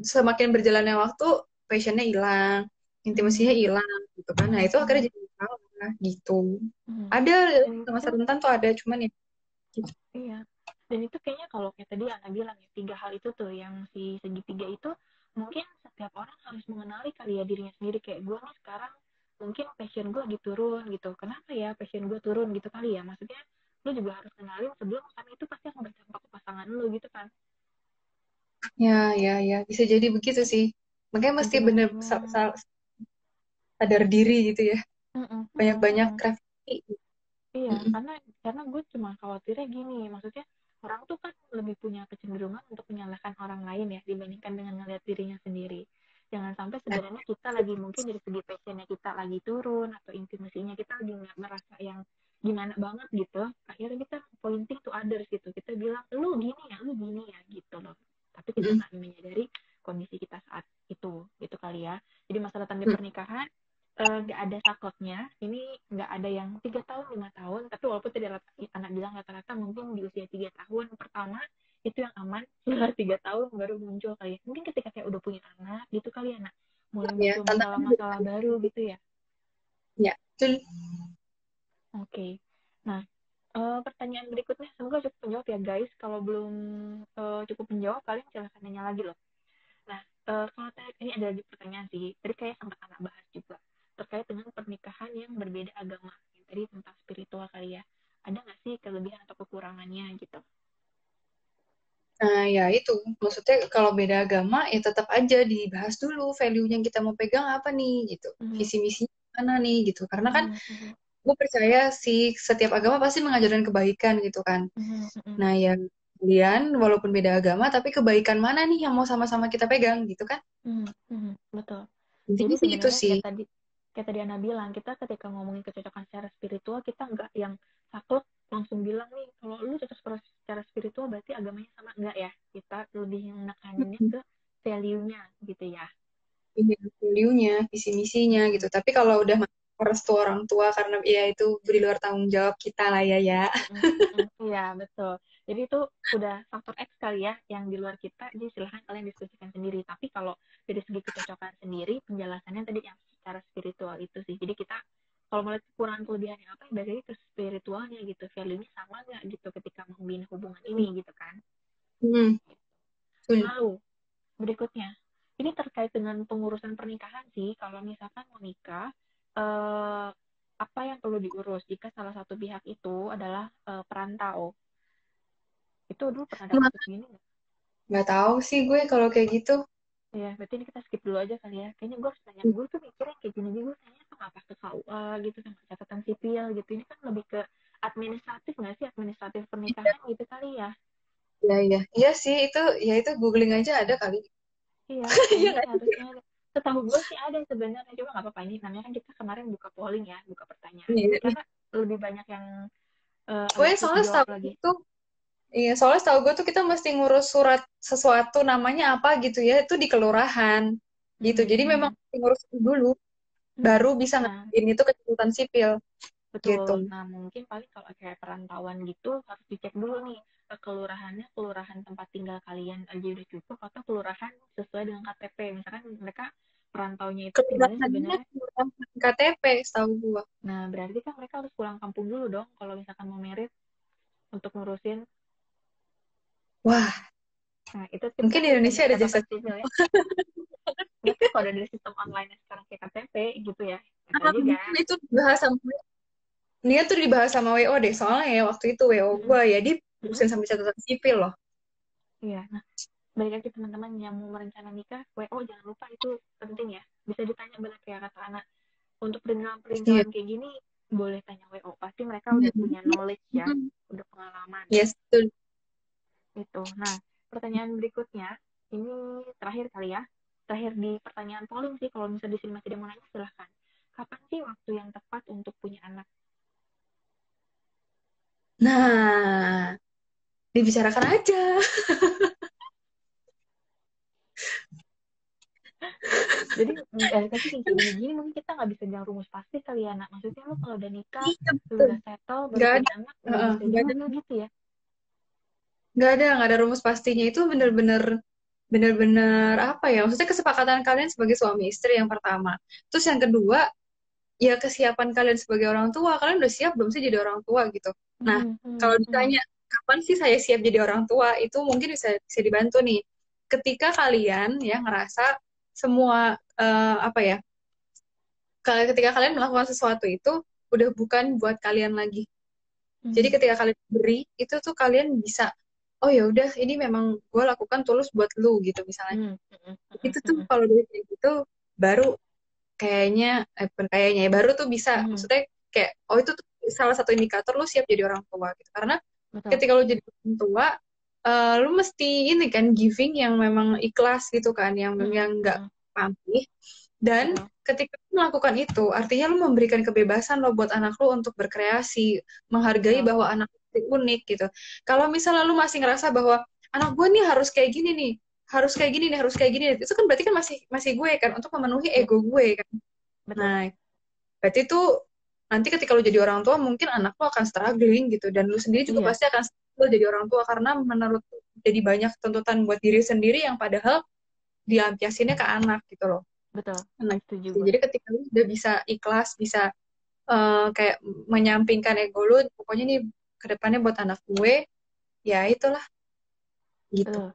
semakin berjalannya waktu passionnya hilang, intimasinya Mm, hilang gitu kan. Nah itu akhirnya mm, jadi masalah gitu. mm. Ada Dan masa itu, rentan tuh ada cuman ya gitu. iya. Dan itu kayaknya kalau kayak tadi Ana bilang ya, 3 hal itu tuh, yang si segitiga itu, mungkin setiap orang harus mengenali kali ya dirinya sendiri. Kayak gue nih sekarang, mungkin passion gue lagi turun gitu. Kenapa ya passion gue turun gitu kali ya? Maksudnya, lu juga harus kenalin sebelum kan itu pasti akan berdampak ke pasangan lu gitu kan. Ya bisa jadi begitu sih. Makanya mesti bener Intimasinya. sadar diri gitu ya. Mm-mm, mm-mm, Banyak-banyak mm-mm. refleksi. Iya, Mm-mm. karena gue cuma khawatirnya gini, maksudnya orang tuh kan lebih punya kecenderungan untuk menyalahkan orang lain ya dibandingkan dengan ngelihat dirinya sendiri. Jangan sampai sebenarnya kita lagi mungkin dari segi passionnya kita lagi turun atau intimasinya kita lagi nggak merasa yang gimana banget gitu. Akhirnya kita pointing to others gitu. Kita bilang lu gini ya gitu loh. Tapi kita Mm-mm. nggak menyadari kondisi kita saat itu gitu kali ya. Jadi masalah tanda Mm. pernikahan nggak ada sakleknya. Ini nggak ada yang 3 tahun, 5 tahun. Tapi walaupun tadi anak bilang rata-rata mungkin di usia 3 tahun pertama itu yang aman. Setelah 3 tahun baru muncul kali. Mungkin ketika kayak udah punya anak gitu kali ya, nak. Mulai Ya, muncul tantangannya beda. masalah-masalah baru gitu ya. Ya, betul. Oke. Okay. Nah, pertanyaan berikutnya semoga cukup menjawab ya guys. Kalau belum cukup menjawab, kalian silahkan nanya lagi loh. Nah, kalau ini ada lagi pertanyaan sih. Tadi kayak sempat anak bahas juga terkait dengan pernikahan yang berbeda agama. Yang tadi tentang spiritual kali ya. Ada nggak sih kelebihan atau kekurangannya gitu? Nah, ya itu. Maksudnya kalau beda agama, ya tetap aja dibahas dulu value yang kita mau pegang apa nih, gitu. Mhm, Visi misi mana nih, gitu. Karena kan mhm, mhm, gue percaya sih setiap agama pasti mengajarkan kebaikan, gitu kan. mhm, mhm, Nah, ya kalian walaupun beda agama, tapi kebaikan mana nih yang mau sama-sama kita pegang, gitu kan. mhm, mhm, betul. Jadi Intinya sih itu sebenarnya sih. kayak tadi Ana bilang, kita ketika ngomongin kecocokan secara spiritual, kita nggak yang saklek langsung bilang nih, kalau lu cocok secara spiritual berarti agamanya sama, enggak ya. Kita lebih menekaninnya ke value-nya gitu ya. Ini value-nya, visi misinya, gitu. Mhm. Tapi kalau udah restu orang tua, karena ya itu di luar tanggung jawab kita lah ya. Mhm, mhm. Iya, betul. Jadi itu udah faktor X kali ya, yang di luar kita, jadi silahkan kalian diskusikan sendiri. Tapi kalau dari segi kecocokan sendiri, penjelasannya tadi yang secara spiritual itu sih. Jadi kita, kalau melihat kekurangan kelebihannya apa, ya biasanya ke spiritualnya gitu. Value-nya sama nggak gitu ketika membina hubungan ini gitu kan. Hmm, betul. Lalu, berikutnya, ini terkait dengan pengurusan pernikahan sih. Kalau misalkan mau nikah, eh, apa yang perlu diurus jika salah satu pihak itu adalah perantau? Itu dulu pernah ada kasus gini nggak? Nggak tahu sih gue kalau kayak gitu. Ya, berarti ini kita skip dulu aja kali ya. Kayaknya gue harus tanya. Gue tuh mikirnya kayak gini gue tanya sama apa ke KUA gitu, sama catatan sipil gitu. Ini kan lebih ke administratif nggak sih? Administratif pernikahan gitu kali ya. Iya sih itu googling aja ada kali. Iya, Iya kayaknya nggak sih sih? harusnya ada. Setahu gue sih ada sebenarnya. Cuma nggak apa-apa. Ini namanya kan kita kemarin buka polling ya, buka pertanyaan. Iya, Jadi iya. karena lebih banyak yang Oh agak ya, sulit soalnya dijawab setahu lagi. gue tuh, iya, soalnya setahu gue tuh kita mesti ngurus surat sesuatu namanya apa gitu ya, itu di kelurahan gitu. Mhm, Jadi memang mhm, mesti ngurus itu dulu, mhm. baru bisa Nah, ngajuin itu ke catatan sipil gitu. betul. Nah, mungkin paling kalau kayak perantauan gitu harus dicek dulu nih kelurahannya, kelurahan tempat tinggal kalian aja udah cukup atau kelurahan sesuai dengan KTP. Misalkan mereka perantaunya itu tinggalnya Kelurahannya sebenarnya. kelurahan KTP setahu gue. Nah, berarti kan mereka harus pulang kampung dulu dong kalau misalkan mau merit untuk ngurusin. Wah, Nah, itu tips mungkin di aku Indonesia sebagai ada jasa. catatan sipil ya. Nggak tahu kalau dari sistem online sekarang kayak KTP gitu ya. Nggak tahu juga. Mungkin itu dibahas sama dia tuh dibahas sama WO deh, soalnya ya waktu itu WO Mm-mm. gue ya dia Mm-mm. urusin sampai catatan sipil loh. Iya. Nah, balik lagi teman-teman yang mau merencana nikah, WO jangan lupa itu penting ya. Bisa ditanya benar kayak kata anak. Untuk Iya. perintilan kayak gini, boleh tanya WO. Pasti mereka udah punya Hmm. knowledge ya, Hmm. udah pengalaman. Yes, betul. Itu. Nah, pertanyaan berikutnya, ini terakhir kali ya. Terakhir di pertanyaan polling sih, kalau misalnya di sini masih ada yang mau nanya, silahkan. Kapan sih waktu yang tepat untuk punya anak? Nah, dibicarakan aja. Jadi balik lagi kayak gini-gini mungkin kita nggak bisa bilang rumus pasti kali ya nak. Maksudnya lo kalau udah nikah, Iya, lo betul. udah settle, baru Nggak punya ada, anak, nggak bisa nggak ada, juga gitu ya. nggak ada rumus pastinya. Itu bener-bener apa ya? Maksudnya kesepakatan kalian sebagai suami istri yang pertama. Terus yang kedua, ya kesiapan kalian sebagai orang tua. Kalian udah siap belum sih jadi orang tua gitu? Nah, Hmm, kalau hmm, hmm, ditanya kapan sih saya siap jadi orang tua, itu mungkin bisa dibantu nih. Ketika kalian ya ngerasa semua apa ya? Ketika kalian melakukan sesuatu itu udah bukan buat kalian lagi. Jadi hmm, ketika kalian beri itu tuh kalian bisa, oh ya udah ini memang gue lakukan tulus buat lu gitu misalnya. hmm, hmm, Itu hmm, tuh hmm, kalau dari kayak gitu baru kayaknya bukan kayaknya ya baru tuh bisa hmm, maksudnya kayak oh itu tuh salah satu indikator lu siap jadi orang tua gitu. Karena betul. ketika lu jadi orang tua lu mesti ini kan giving yang memang ikhlas gitu kan Hmm, yang nggak hmm, pamrih dan betul. ketika lu melakukan itu, artinya lu memberikan kebebasan lo buat anak lu untuk berkreasi, menghargai Betul. bahwa anak itu unik gitu. Kalau misalnya lu masih ngerasa bahwa anak gue nih harus kayak gini nih, harus kayak gini nih, harus kayak gini, itu kan berarti kan masih masih gue kan untuk memenuhi Ya, ego gue kan. betul. Nah, berarti tuh nanti ketika lu jadi orang tua mungkin anak lu akan struggling gitu dan lu sendiri juga Iya, pasti akan struggle jadi orang tua karena menurut jadi banyak tuntutan buat diri sendiri yang padahal dilampiasinnya ke anak gitu loh. betul. Nah, Setuju gue. jadi ketika lu udah bisa ikhlas, bisa kayak menyampingkan ego lu, pokoknya nih ke depannya buat anak gue, ya itulah gitu. Betul.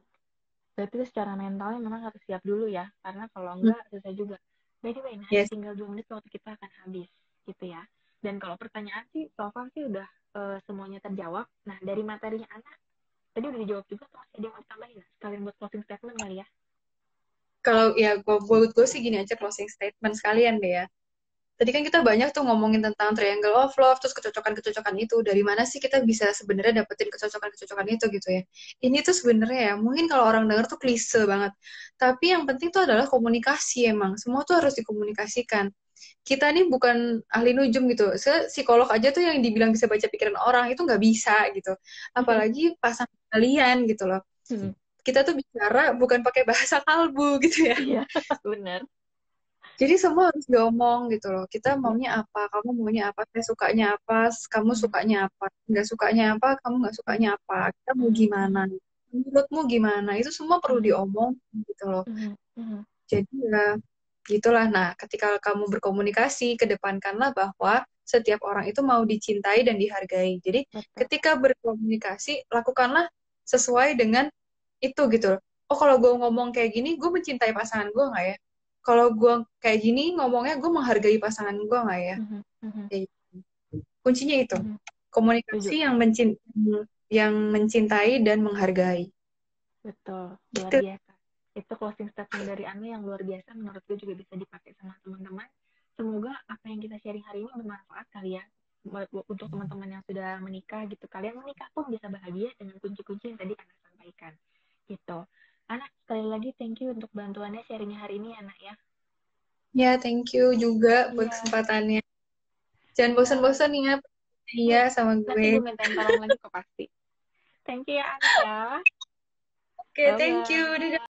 Berarti itu secara mentalnya memang harus siap dulu ya. Karena kalau Hmm, enggak, susah juga. By the way, nah ini yes. tinggal 2 menit waktu kita akan habis. Gitu ya. Dan kalau pertanyaan sih, so far sih udah semuanya terjawab. Nah, dari materinya Ana, tadi udah dijawab juga, atau masih ada yang mau ditambahin? Sekalian buat closing statement kali ya. Kalau ya buat gue sih gini aja closing statement sekalian deh ya. Tadi kan kita banyak tuh ngomongin tentang triangle of love, terus kecocokan-kecocokan itu. Dari mana sih kita bisa sebenarnya dapetin kecocokan-kecocokan itu gitu ya. Ini tuh sebenarnya ya, mungkin kalau orang denger tuh klise banget. Tapi yang penting tuh adalah komunikasi emang. Semua tuh harus dikomunikasikan. Kita nih bukan ahli nujum gitu. Psikolog aja tuh yang dibilang bisa baca pikiran orang itu nggak bisa gitu. Apalagi pasangan kalian gitu loh. Kita tuh bicara bukan pakai bahasa kalbu gitu ya. Iya, benar. Jadi semua harus diomong gitu loh. Kita maunya apa, kamu maunya apa, saya sukanya apa, kamu sukanya apa, nggak sukanya apa, kamu nggak sukanya apa, kita mau gimana, menurutmu gimana, itu semua perlu diomong gitu loh. Jadi ya gitulah. Nah, ketika kamu berkomunikasi, kedepankanlah bahwa setiap orang itu mau dicintai dan dihargai. Jadi Betul. ketika berkomunikasi, lakukanlah sesuai dengan itu gitu loh. Oh, kalau gue ngomong kayak gini, gue mencintai pasangan gue nggak ya? Kalau gue kayak gini ngomongnya, gue menghargai pasangan gue nggak ya? Kayak gitu. Kuncinya itu. Setuju. Komunikasi yang mencintai dan menghargai. Betul. Luar Gitu. biasa. Itu closing statement dari Anu yang luar biasa. Menurut gue juga bisa dipakai sama teman-teman. Semoga apa yang kita sharing hari ini bermanfaat kali ya. Untuk teman-teman yang sudah menikah gitu. Kalian menikah pun bisa bahagia dengan kunci-kunci yang tadi Ana sampaikan. Gitu. Anak, sekali lagi thank you untuk bantuannya sharingnya hari ini, anak ya. Ya, thank you juga buat Iya, kesempatannya. Jangan iya. bosan-bosan ya Iya, sama Nanti gue. gue mintain tolong lagi kok pasti. Thank you ya Ani ya. Oke, thank you. Bye-bye. Dadah.